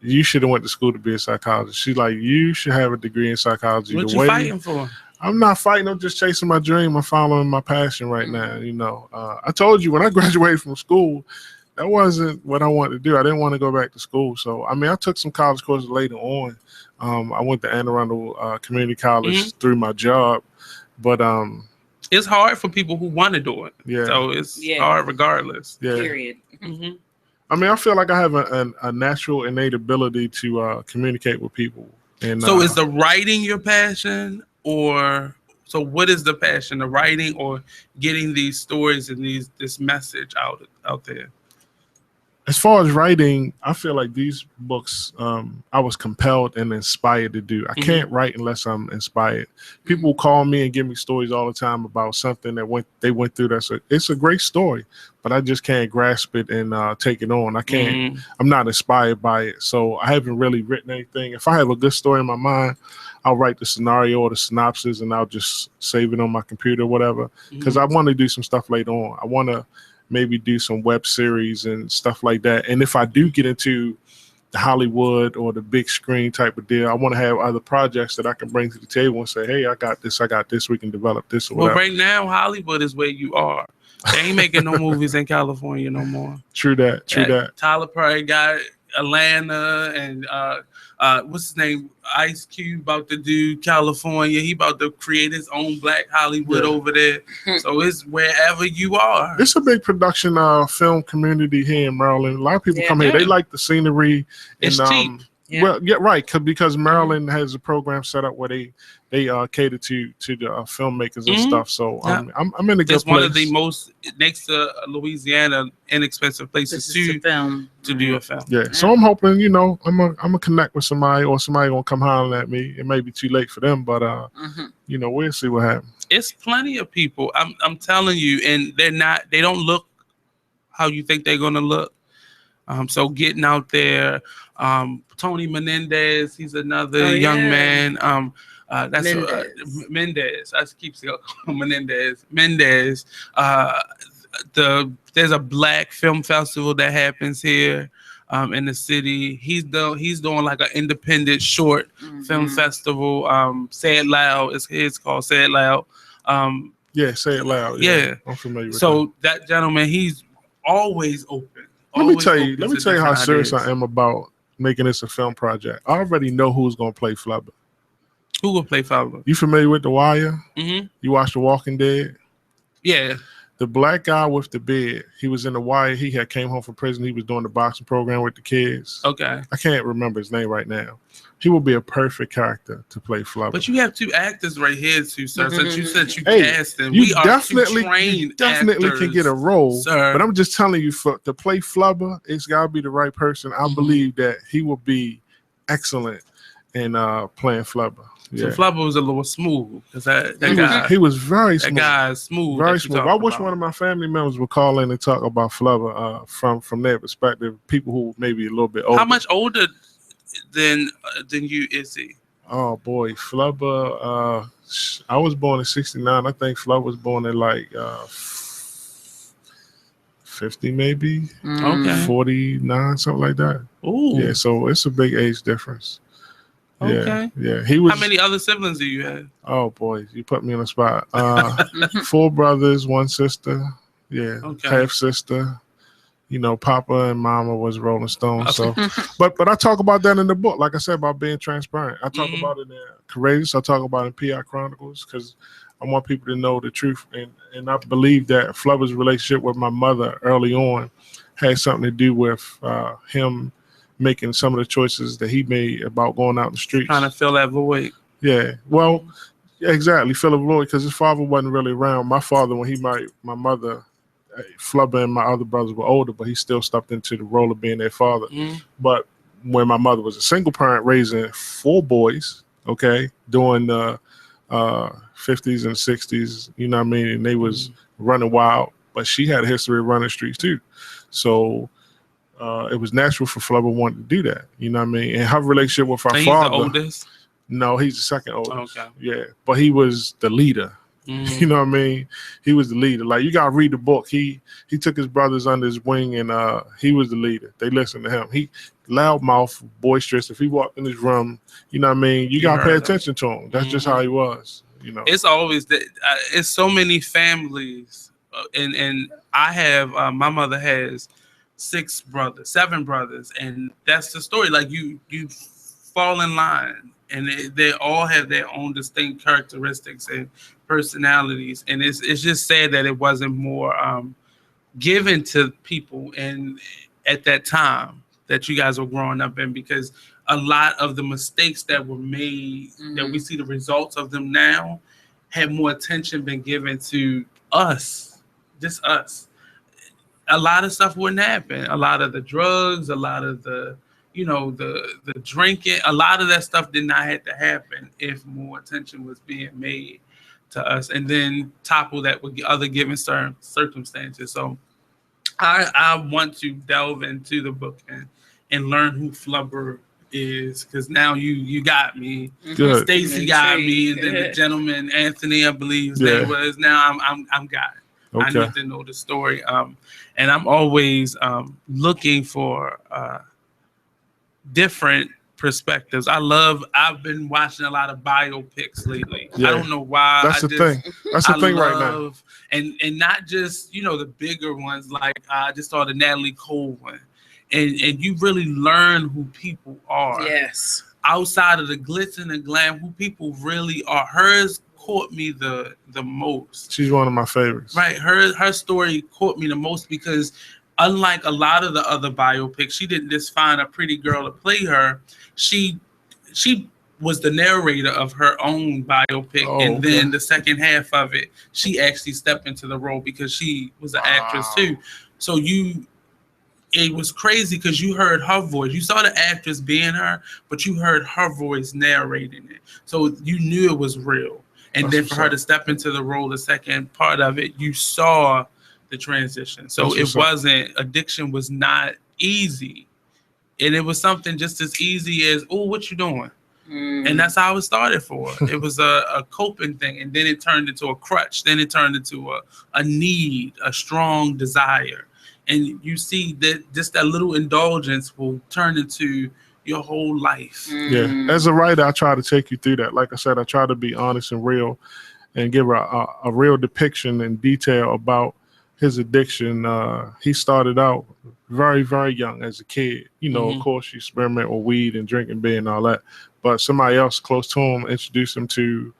you should have went to school to be a psychologist. She's like, you should have a degree in psychology. What you fighting for? I'm not fighting. I'm just chasing my dream. I'm following my passion right now. You know, I told you when I graduated from school, that wasn't what I wanted to do. I didn't want to go back to school. So, I mean, I took some college courses later on. I went to Anne Arundel Community College through my job, but it's hard for people who want to do it. Yeah. So it's hard regardless. Yeah. Period. I mean, I feel like I have a natural innate ability to communicate with people. And so is the writing your passion, or so what is the passion, the writing or getting these stories and this message out there? As far as writing, I feel like these books I was compelled and inspired to do. I can't write unless I'm inspired. People call me and give me stories all the time about something that they went through. It's a great story, but I just can't grasp it and take it on. I can't. I'm not inspired by it, so I haven't really written anything. If I have a good story in my mind, I'll write the scenario or the synopsis and I'll just save it on my computer or whatever, because I want to do some stuff later on. I want to maybe do some web series and stuff like that. And if I do get into the Hollywood or the big screen type of deal, I want to have other projects that I can bring to the table and say, hey, I got this, we can develop this or whatever. Well, right now, Hollywood is where you are. They ain't making no movies in California no more. True that. Tyler Perry got Atlanta, and what's his name? Ice Cube about to do California. He about to create his own Black Hollywood over there. So it's wherever you are. It's a big production film community here in Maryland. A lot of people come here. They like the scenery. It's cheap. Well, yeah, right. Because Maryland has a program set up where they cater to the filmmakers and stuff. So I'm in a good place. It's one of the most, next to Louisiana, inexpensive places to do a film. Yeah. So I'm hoping, I'm gonna connect with somebody, or somebody gonna come holler at me. It may be too late for them, but we'll see what happens. It's plenty of people. I'm telling you, and they don't look how you think they're gonna look. So getting out there, Tony Menendez, he's another young man. That's Mendez. I keep saying Menendez. Mendez. There's a Black film festival that happens here in the city. He's doing like an independent short film festival. Say It Loud. It's called Say It Loud. Yeah, Say It Loud. Yeah. I'm familiar with that gentleman, he's always open. Let me tell you how serious I am about making this a film project. I already know who's gonna play Flubber. Who will play Flubber? You familiar with The Wire? Mm-hmm. You watch The Walking Dead? Yeah. The black guy with the beard, he was in the wire. He had came home from prison. He was doing the boxing program with the kids. Okay. I can't remember his name right now. He would be a perfect character to play Flubber. But you have 2 actors right here too, sir. Since you said you Hey, cast them, you we are 2 definitely trained can actors, get a role. sir. But I'm just telling you, to play Flubber, it's got to be the right person. I believe that he will be excellent in playing Flubber. So Yeah. Flubber was a little smooth because that guy. He was very smooth. That guy is smooth. Very smooth. I wish one of my family members would call in and talk about Flubber from their perspective. People who maybe a little bit older. How much older than you is he? Oh boy, Flubber. I was born in '69. I think Flubber was born in like 50, maybe. Okay. 49, something like that. Ooh. Yeah. So it's a big age difference. Okay. Yeah. He was. How many other siblings do you have? Oh boy, you put me on the spot. 4 brothers, 1 sister. Yeah, Okay. half sister. You know, Papa and Mama was Rolling Stones. So, but I talk about that in the book. Like I said, about being transparent. I talk about it in Courageous. I talk about it in PI Chronicles because I want people to know the truth. And I believe that Flubber's relationship with my mother early on had something to do with him making some of the choices that he made about going out in the streets. Trying to fill that void. Yeah. Well, exactly. Fill a void because his father wasn't really around. My father, when he married my mother, Flubber and my other brothers were older, but he still stepped into the role of being their father. But when my mother was a single parent raising 4 boys, okay, during the 50s and 60s, you know what I mean? And they was running wild, but she had a history of running streets too. So it was natural for Flubber wanting to do that, you know what I mean? And her relationship with her father. He's the oldest? No, he's the second oldest. Okay. Yeah, but he was the leader. You know what I mean? He was the leader. Like, you gotta read the book. He took his brothers under his wing, and he was the leader. They listened to him. He loudmouth, boisterous. If he walked in his room, you know what I mean? You gotta pay attention to him. That's just how he was. You know, it's always that. It's so many families, and I have my mother has 7 brothers, and that's the story. Like you fall in line, and they all have their own distinct characteristics and personalities, and it's just sad that it wasn't more given to people and at that time that you guys were growing up in, because a lot of the mistakes that were made that we see the results of them now had more attention been given to us, just us. A lot of stuff wouldn't happen. A lot of the drugs, a lot of the the drinking, a lot of that stuff did not have to happen if more attention was being made to us, and then topple that with other given circumstances. So I want to delve into the book and learn who Flubber is, because now you got me. Good. Stacy got me, and then the gentleman Anthony, I believe his name was. Now I'm got it. Okay. I need to know the story. And I'm always looking for different perspectives. I've been watching a lot of biopics lately. Yeah. I don't know why. That's the thing. That's the thing right now. And not just, the bigger ones, like I just saw the Natalie Cole one. And you really learn who people are. Yes. Outside of the glitz and the glam, who people really are. Hers caught me the most. She's one of my favorites. Right. Her story caught me the most because unlike a lot of the other biopics, she didn't just find a pretty girl to play her. She was the narrator of her own biopic, and then the second half of it, she actually stepped into the role because she was an actress too. So it was crazy because you heard her voice. You saw the actress being her, but you heard her voice narrating it. So you knew it was real. And then for her to step into the role, the second part of it, you saw the transition. So it wasn't, addiction was not easy. And it was something just as easy as, oh, what you doing? And that's how it started for her. It was a coping thing. And then it turned into a crutch. Then it turned into a need, a strong desire. And you see that just that little indulgence will turn into your whole life. Yeah. As a writer, I try to take you through that. Like I said, I try to be honest and real and give a real depiction and detail about his addiction. He started out very, very young as a kid. Of course, you experiment with weed and drinking beer and all that. But somebody else close to him introduced him to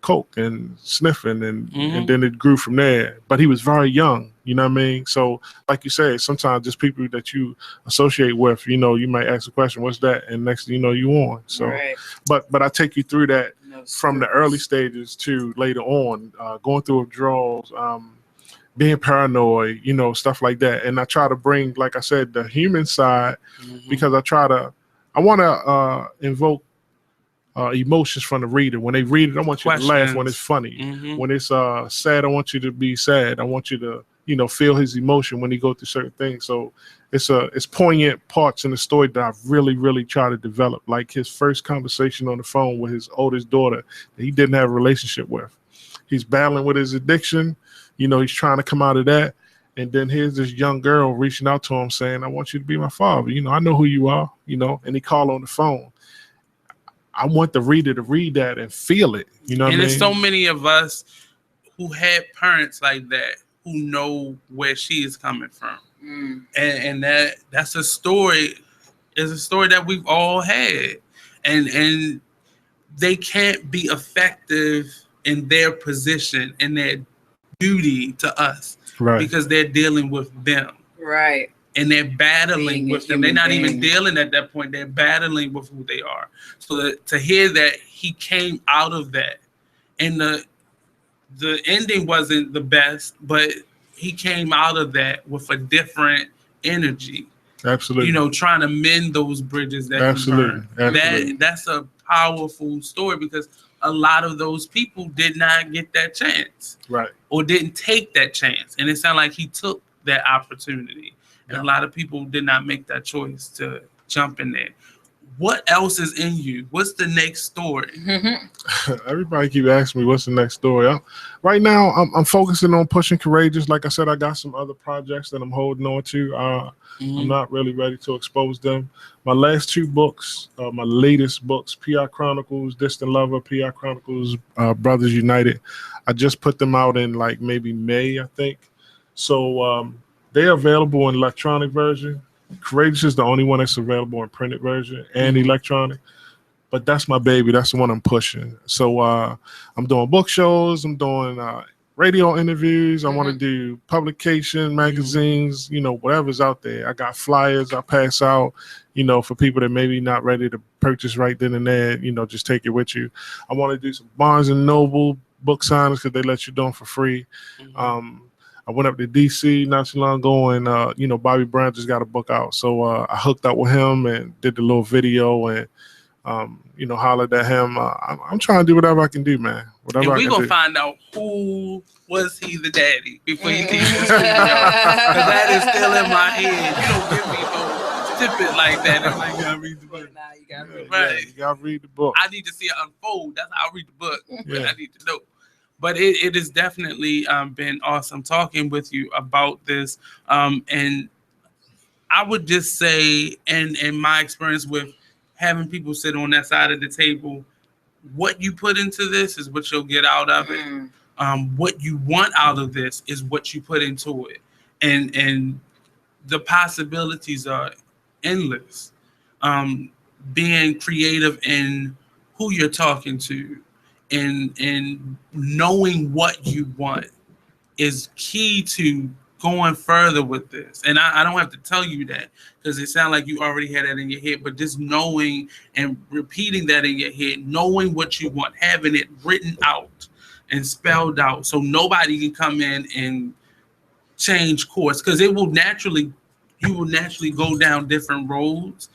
coke and sniffing, and then it grew from there. But he was very young, you know what I mean? So like you said, sometimes just people that you associate with, you know, you might ask a question, what's that? And next thing you know, you on. So, Right. but I take you through that from the early stages to later on, going through withdrawals, being paranoid, you know, stuff like that. And I try to bring, like I said, the human side, because I want to invoke emotions from the reader. When they read it, I want you to laugh when it's funny. When it's sad, I want you to be sad. I want you to, you know, feel his emotion when he go through certain things. So it's poignant parts in the story that I really, really try to develop. Like his first conversation on the phone with his oldest daughter that he didn't have a relationship with. He's battling with his addiction. You know, he's trying to come out of that. And then here's this young girl reaching out to him saying, I want you to be my father. You know, I know who you are, you know, and he called on the phone. I want the reader to read that and feel it. You know what I mean? And there's so many of us who had parents like that who know where she is coming from. And that's a story, is a story that we've all had. And they can't be effective in their position and their duty to us. Right. Because they're dealing with them. Right. And they're battling with them. They're not even being. dealing at that point. They're battling with who they are. So to hear that he came out of that, and the ending wasn't the best, but he came out of that with a different energy. Absolutely. You know, trying to mend those bridges that Absolutely. he burned. Absolutely. That's a powerful story, because a lot of those people did not get that chance. Right. Or didn't take that chance. And it sounded like he took that opportunity. And a lot of people did not make that choice to jump in there. What else is in you? What's the next story? Everybody keep asking me what's the next story. Right now, I'm focusing on pushing Courageous. Like I said, I got some other projects that I'm holding on to. I'm not really ready to expose them. My last two books, my latest books, PI Chronicles, Distant Lover, PI Chronicles, Brothers United. I just put them out in like maybe May, I think. So they're available in electronic version. Courageous is the only one that's available in printed version and electronic. But that's my baby. That's the one I'm pushing. So I'm doing book shows. I'm doing radio interviews. I want to do publication, magazines, you know, whatever's out there. I got flyers I pass out, you know, for people that maybe not ready to purchase right then and there, you know, just take it with you. I want to do some Barnes & Noble book signings because they let you do them for free. I went up to DC not too long ago, and you know, Bobby Brown just got a book out, so I hooked up with him and did the little video and you know, hollered at him. I'm trying to do whatever I can do, man. Whatever And we're gonna do. find out who was he the daddy before you came to the studio, because that is still in my head. You don't give me no snippet like that. I'm like, you gotta read the book. Now you gotta read Right. You gotta read the book. I need to see it unfold. That's how I read the book. But I need to know. But it has definitely been awesome talking with you about this. And I would just say, and in my experience with having people sit on that side of the table, what you put into this is what you'll get out of it. What you want out of this is what you put into it. And the possibilities are endless. Being creative in who you're talking to, and knowing what you want is key to going further with this. And I don't have to tell you that, because it sounds like you already had that in your head, but just knowing and repeating that in your head, knowing what you want, having it written out and spelled out, so nobody can come in and change course, because you will naturally go down different roads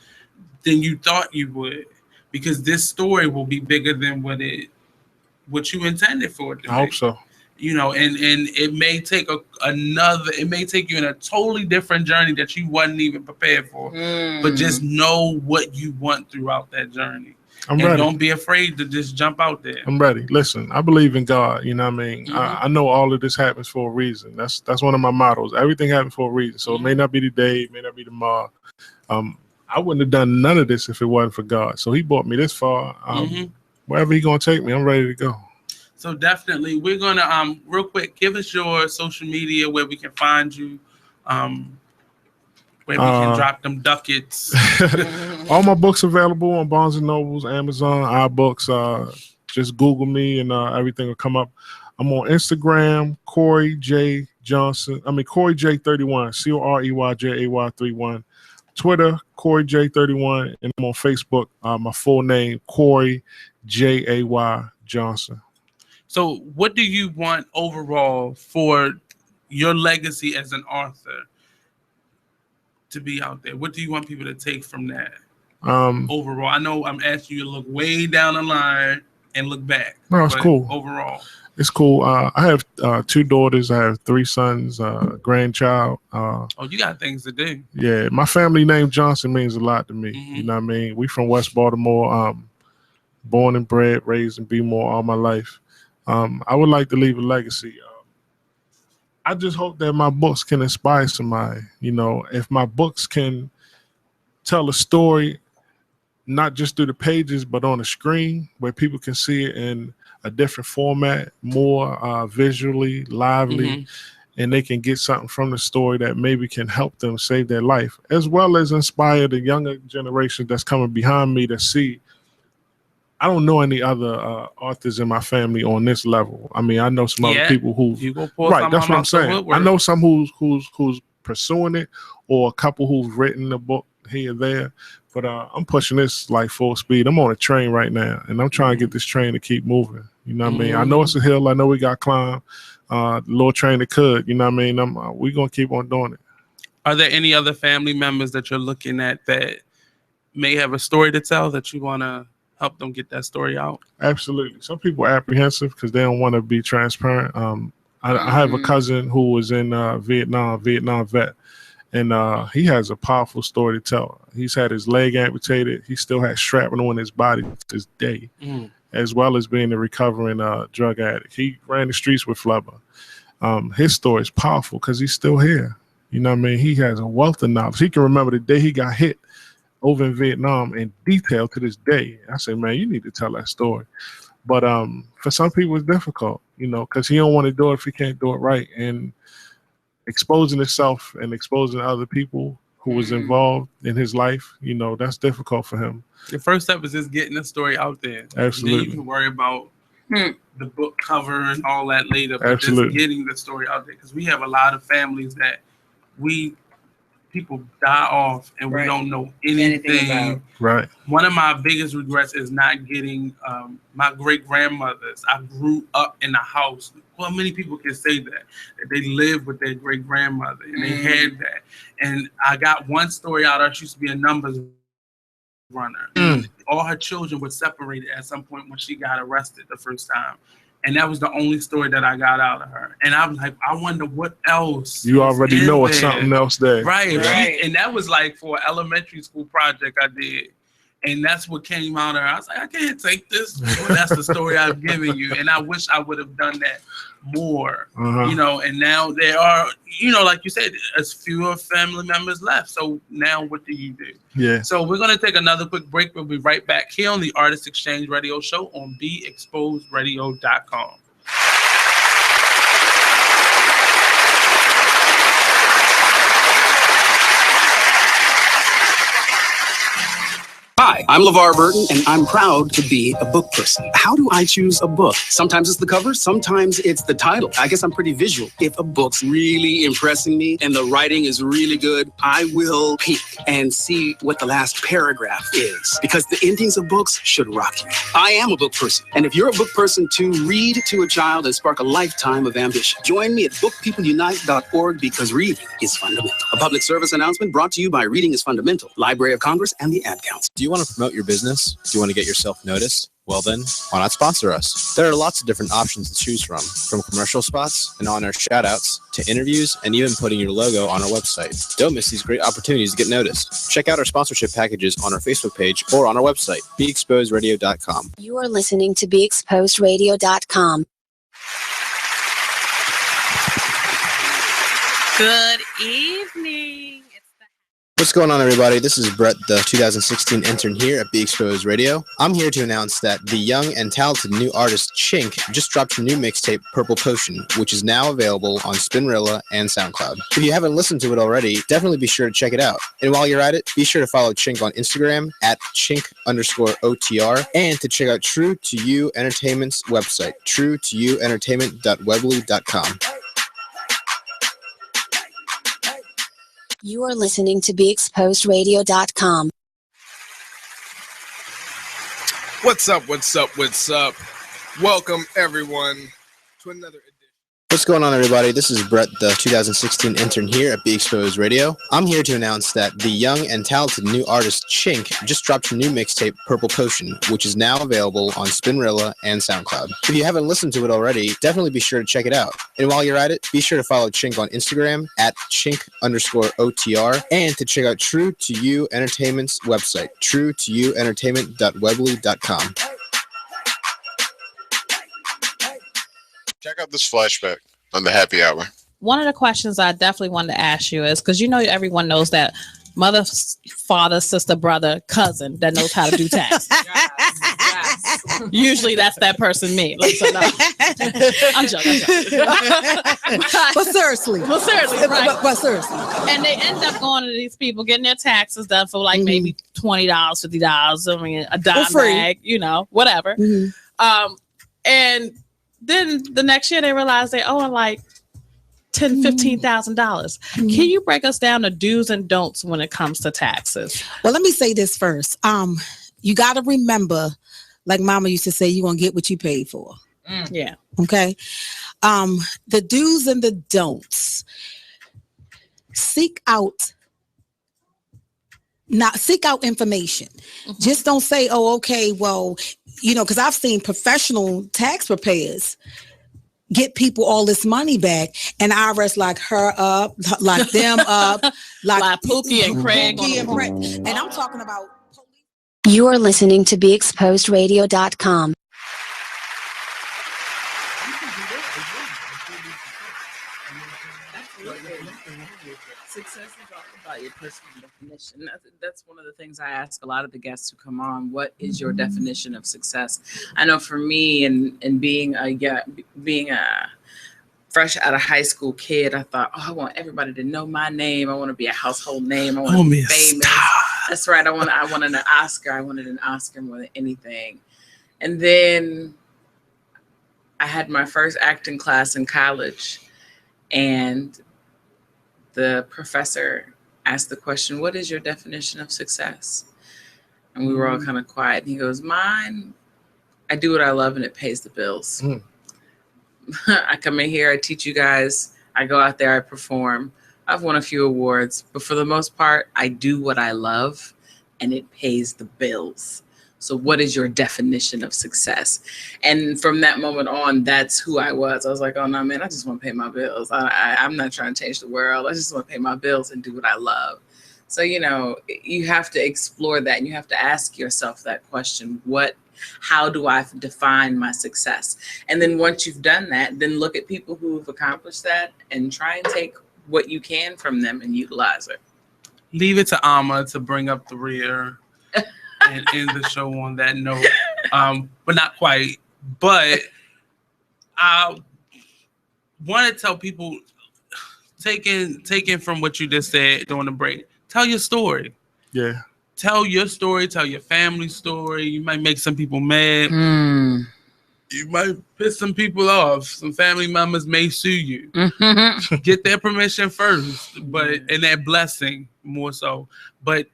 than you thought you would, because this story will be bigger than what you intended for it to be. I hope so. You know, and it may take it may take you in a totally different journey that you wasn't even prepared for. But just know what you want throughout that journey. I'm and ready. Don't be afraid to just jump out there. I'm ready. Listen, I believe in God. You know what I mean? I know all of this happens for a reason. That's one of my mottos. Everything happens for a reason. So it may not be today, it may not be tomorrow. I wouldn't have done none of this if it wasn't for God. So he brought me this far. Wherever he's gonna take me, I'm ready to go. So definitely, we're gonna real quick, give us your social media where we can find you, where we can drop them ducats. All my books available on Barnes & Nobles, Amazon, iBooks, just Google me and everything will come up. I'm on Instagram, Cory J Johnson. Cory J31, CoryJay31. Twitter, Cory J31, and I'm on Facebook. My full name, Cory Jay Johnson. So, what do you want overall for your legacy as an author to be out there? What do you want people to take from that? Overall, I know I'm asking you to look way down the line and look back. No, it's cool. Overall, it's cool. I have 2 daughters. I have 3 sons, grandchild. you got things to do. Yeah, my family name Johnson means a lot to me. You know what I mean? We from West Baltimore, born and bred, raised in B-More all my life. I would like to leave a legacy. I just hope that my books can inspire somebody. You know, if my books can tell a story, not just through the pages, but on a screen where people can see it in a different format, more visually, lively, and they can get something from the story that maybe can help them save their life, as well as inspire the younger generation that's coming behind me to see. I don't know any other authors in my family on this level. I mean, I know some other people who, right, that's what I'm saying. I know some who's pursuing it, or a couple who've written a book here or there, but I'm pushing this like full speed. I'm on a train right now, and I'm trying to get this train to keep moving. You know what I mean? I know it's a hill. I know we got to climb. The little train that could. You know what I mean? We're going to keep on doing it. Are there any other family members that you're looking at that may have a story to tell that you want to help them get that story out? Absolutely. Some people are apprehensive because they don't want to be transparent. I have a cousin who was in Vietnam vet. And he has a powerful story to tell. He's had his leg amputated. He still has shrapnel in his body to this day, as well as being a recovering drug addict. He ran the streets with Flubber. His story is powerful because he's still here. You know what I mean? He has a wealth of knowledge. He can remember the day he got hit over in Vietnam in detail to this day. I said, man, you need to tell that story. But for some people, it's difficult, you know, because he don't want to do it if he can't do it right. And exposing himself and exposing other people who was involved in his life, you know, that's difficult for him. The first step is just getting the story out there. Absolutely. Then you can worry about the book cover and all that later, but Absolutely. just getting the story out there. Because we have a lot of families that people die off and we don't know anything about. Right. One of my biggest regrets is not getting my great-grandmothers. I grew up in a house. Well, many people can say that they lived with their great-grandmother and they had that. And I got one story out of her. She used to be a numbers runner. All her children were separated at some point when she got arrested the first time. And that was the only story that I got out of her. And I was like, I wonder what else. You already know it's something else there. Right. And that was like for an elementary school project I did. And that's what came out of her. I was like, I can't take this. Well, that's the story I've given you. And I wish I would have done that more, you know. And now there are, you know, like you said, there's fewer family members left. So now what do you do? Yeah. So we're going to take another quick break. We'll be right back here on the Artist Exchange Radio Show on BeExposedRadio.com. Hi, I'm LeVar Burton, and I'm proud to be a book person. How do I choose a book? Sometimes it's the cover, sometimes it's the title. I guess I'm pretty visual. If a book's really impressing me and the writing is really good, I will peek and see what the last paragraph is, because the endings of books should rock you. I am a book person, and if you're a book person too, read to a child and spark a lifetime of ambition. Join me at bookpeopleunite.org, because reading is fundamental. A public service announcement brought to you by Reading is Fundamental, Library of Congress, and the Ad Council. Do you want to promote your business? Do you want to get yourself noticed? Well then, why not sponsor us? There are lots of different options to choose from commercial spots and on-air shout-outs to interviews and even putting your logo on our website. Don't miss these great opportunities to get noticed. Check out our sponsorship packages on our Facebook page or on our website, BeExposedRadio.com. You are listening to BeExposedRadio.com. Good evening. What's going on, everybody? This is Brett, the 2016 intern here at Be Exposed Radio. I'm here to announce that the young and talented new artist Chink just dropped her new mixtape, Purple Potion, which is now available on Spinrilla and SoundCloud. If you haven't listened to it already, definitely be sure to check it out. And while you're at it, be sure to follow Chink on Instagram at Chink_OTR and to check out True to You Entertainment's website, truetoyouentertainment.weebly.com. You are listening to BeExposedRadio.com. What's up? Welcome, everyone, to another edition. What's going on, everybody? This is Brett, the 2016 intern here at Be Exposed Radio. I'm here to announce that the young and talented new artist Chink just dropped her new mixtape, Purple Potion, which is now available on Spinrilla and SoundCloud. If you haven't listened to it already, definitely be sure to check it out. And while you're at it, be sure to follow Chink on Instagram at Chink_OTR and to check out True to You Entertainment's website, truetoyouentertainment.weebly.com. Check out this flashback on the happy hour. One of the questions I definitely wanted to ask you is, because you know everyone knows that mother, father, sister, brother, cousin that knows how to do tax. Yes. Usually that's that person, me. Like, so no. I'm joking. But seriously. Right? But seriously. And they end up going to these people, getting their taxes done for like maybe $20, $50. I mean, a dime bag, you know, whatever. And then the next year they realize they owe like $10,000-$15,000. Can you break us down the do's and don'ts when it comes to taxes? Well, let me say this first. You got to remember, like Mama used to say, you're gonna get what you paid for. Yeah. Okay. The do's and the don'ts. Seek out information. Just don't say, oh, okay, well, you know, because I've seen professional tax preparers get people all this money back, and IRS lock her up, lock them up, like Pookie and Craig. And I'm talking about. You are listening to BeExposedRadio.com. Success is all about your personal definition. That's one of the things I ask a lot of the guests who come on. What is your definition of success? I know for me, and being a fresh out of high school kid, I thought, I want everybody to know my name. I want to be a household name. I want to be famous. That's right. I wanted an Oscar. I wanted an Oscar more than anything. And then I had my first acting class in college, and the professor asked the question, what is your definition of success? And we were all kind of quiet. And he goes, mine, I do what I love and it pays the bills. I come in here, I teach you guys, I go out there, I perform. I've won a few awards, but for the most part, I do what I love and it pays the bills. So what is your definition of success? And from that moment on, that's who I was. I was like, oh no, man, I just want to pay my bills. I'm not trying to change the world. I just want to pay my bills and do what I love. So, you know, you have to explore that and you have to ask yourself that question. How do I define my success? And then once you've done that, then look at people who've accomplished that and try and take what you can from them and utilize it. Leave it to Amma to bring up the rear and end the show on that note. But not quite. But I want to tell people, taking from what you just said during the break, tell your story. Yeah. Tell your story, tell your family story. You might make some people mad. You might piss some people off. Some family members may sue you. Get their permission first, and that blessing more so. But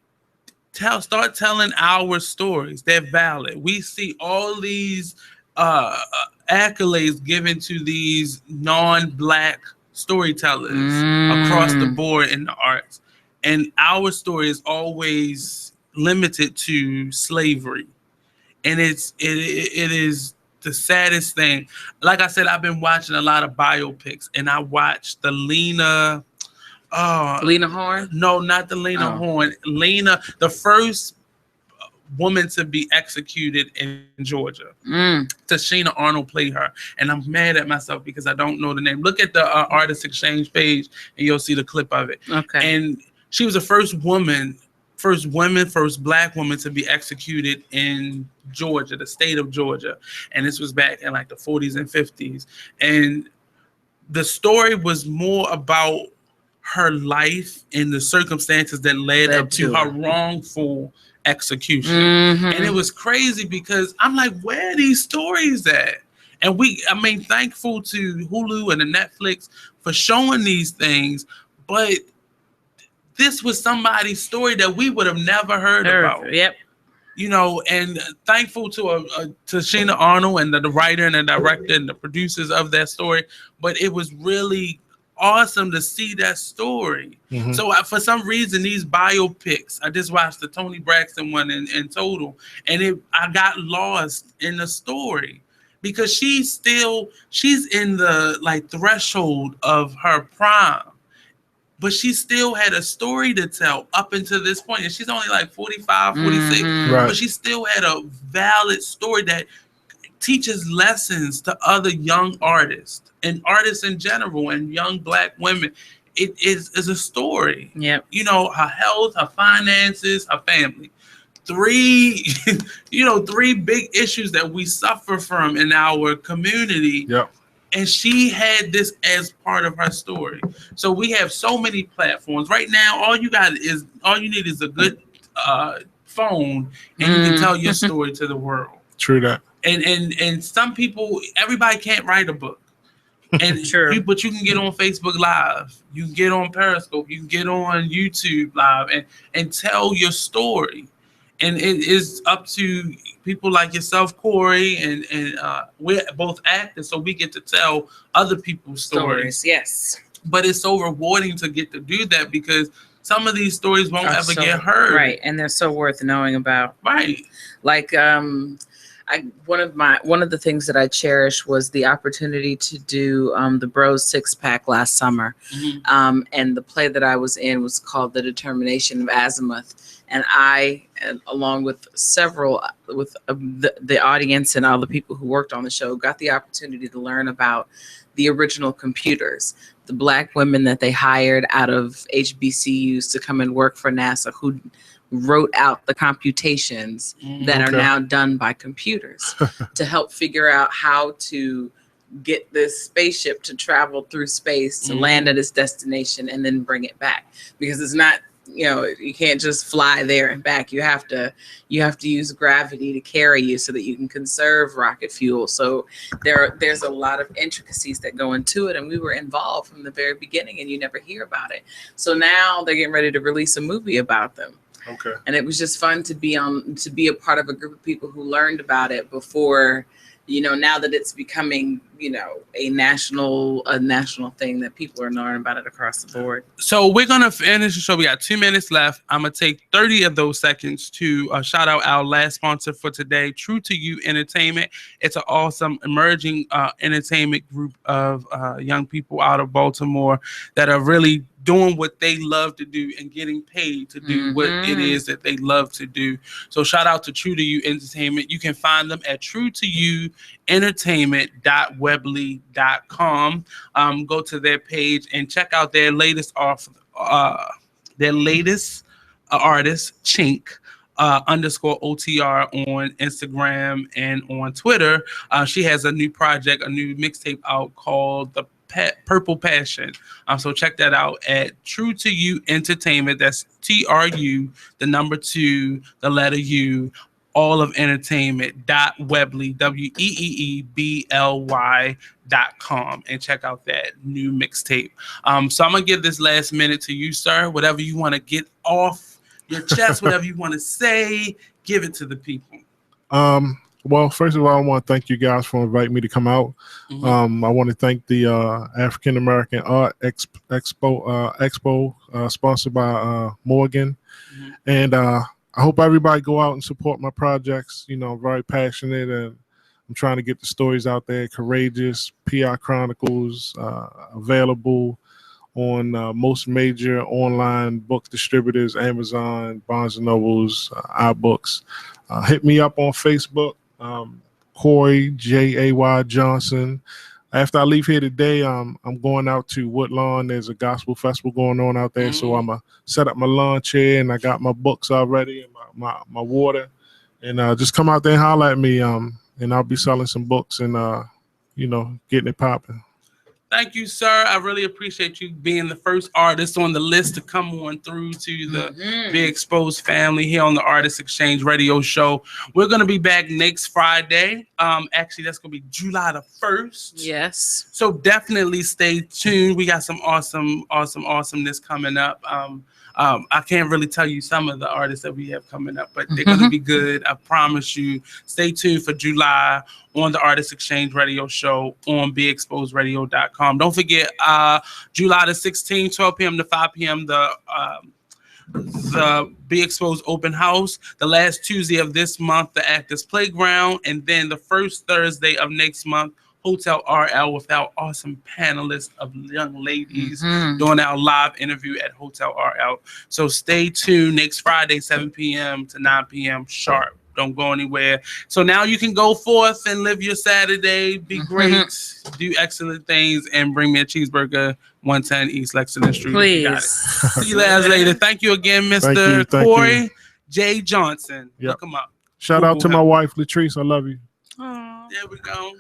start telling our stories. They're valid. We see all these accolades given to these non-Black storytellers across the board in the arts. And our story is always limited to slavery. And it is the saddest thing. Like I said, I've been watching a lot of biopics, and I watched the Lena Horne? No, not the Lena Horne. Lena, the first woman to be executed in Georgia. Tashina Arnold played her. And I'm mad at myself because I don't know the name. Look at the Artist Exchange page and you'll see the clip of it. Okay. And she was the first Black woman to be executed in Georgia, the state of Georgia. And this was back in like the 40s and 50s. And the story was more about her life and the circumstances that led up to her wrongful execution. Mm-hmm. And it was crazy because I'm like, where are these stories at? And thankful to Hulu and the Netflix for showing these things, but this was somebody's story that we would have never heard about. Yep. You know, and thankful to Sheena Arnold and the writer and the director and the producers of that story. But it was really awesome to see that story. Mm-hmm. So for some reason, these biopics, I just watched the Toni Braxton one in total, and I got lost in the story because she's in the like threshold of her prime. But she still had a story to tell up until this point. And she's only like 45, 46. Right. But she still had a valid story that teaches lessons to other young artists and artists in general and young Black women. It is a story. Yep. You know, her health, her finances, her family. Three big issues that we suffer from in our community. Yep. And she had this as part of her story. So we have so many platforms. Right now, all you need is a good phone, and you can tell your story to the world. True that. And some people, everybody can't write a book. And but you can get on Facebook Live, you can get on Periscope, you can get on YouTube Live and tell your story. And it is up to people like yourself, Cory, and we're both actors, so we get to tell other people's stories. Yes. But it's so rewarding to get to do that because some of these stories won't ever get heard. Right, and they're so worth knowing about. Right. Like one of the things that I cherished was the opportunity to do the Bros Six-Pack last summer. Mm-hmm. And the play that I was in was called The Determination of Azimuth. And I, along with the audience and all the people who worked on the show, got the opportunity to learn about the original computers, the Black women that they hired out of HBCUs to come and work for NASA, who wrote out the computations that are now done by computers to help figure out how to get this spaceship to travel through space to land at its destination and then bring it back. Because it's not, you can't just fly there and back. You have to use gravity to carry you so that you can conserve rocket fuel. So there's a lot of intricacies that go into it, and we were involved from the very beginning, and you never hear about it. So now they're getting ready to release a movie about them. Okay. And it was just fun to be a part of a group of people who learned about it before, now that it's becoming, a national thing that people are learning about it across the board. So we're going to finish the show. We got 2 minutes left. I'm going to take 30 of those seconds to shout out our last sponsor for today, True to You Entertainment. It's an awesome emerging entertainment group of young people out of Baltimore that are really doing what they love to do and getting paid to do what it is that they love to do. So shout out to True to You Entertainment. You can find them at truetoyouentertainment.weebly.com. Go to their page and check out their latest artist, Chink. _OTR on Instagram and on Twitter. She has a new project, a new mixtape out called The Purple Passion. So check that out at True to You Entertainment. That's TRU, the number 2, the letter U, all of entertainment.weebly, WEEEBLY.com, and check out that new mixtape. So I'm gonna give this last minute to you, sir. Whatever you want to get off your chest, whatever you want to say, give it to the people. Well, first of all, I want to thank you guys for inviting me to come out. I want to thank the African American Art Expo sponsored by Morgan. And I hope everybody go out and support my projects. I'm very passionate, and I'm trying to get the stories out there. Courageous, PI Chronicles, available on most major online book distributors, Amazon, Barnes & Nobles, iBooks. Hit me up on Facebook. Cory J Johnson. after I leave here today, I'm going out to Woodlawn. There's a gospel festival going on out there, so I'm gonna set up my lawn chair, and I got my books already and my water, and just come out there and holler at me. And I'll be selling some books and getting it popping. Thank you, sir. I really appreciate you being the first artist on the list to come on through to the Be Exposed family here on the Artist Exchange Radio Show. We're going to be back next Friday. Actually, that's going to be July the 1st. Yes. So definitely stay tuned. We got some awesomeness coming up. I can't really tell you some of the artists that we have coming up, but they're going to be good. I promise you. Stay tuned for July on the Artist Exchange Radio Show on BeExposedRadio.com. Don't forget, July the 16th, 12 p.m. to 5 p.m., the Be Exposed Open House. The last Tuesday of this month, the Actors Playground. And then the first Thursday of next month, Hotel RL, with our awesome panelist of young ladies doing our live interview at Hotel RL. So stay tuned next Friday, 7 p.m. to 9 p.m. sharp. Don't go anywhere. So now you can go forth and live your Saturday, be great, do excellent things, and bring me a cheeseburger, 110 East Lexington Street. Please. You got it. See you guys later. Thank you again, Mr. Thank Cory J. Johnson. Yep. Look him up. Shout out to my wife, Latrice. I love you. There we go.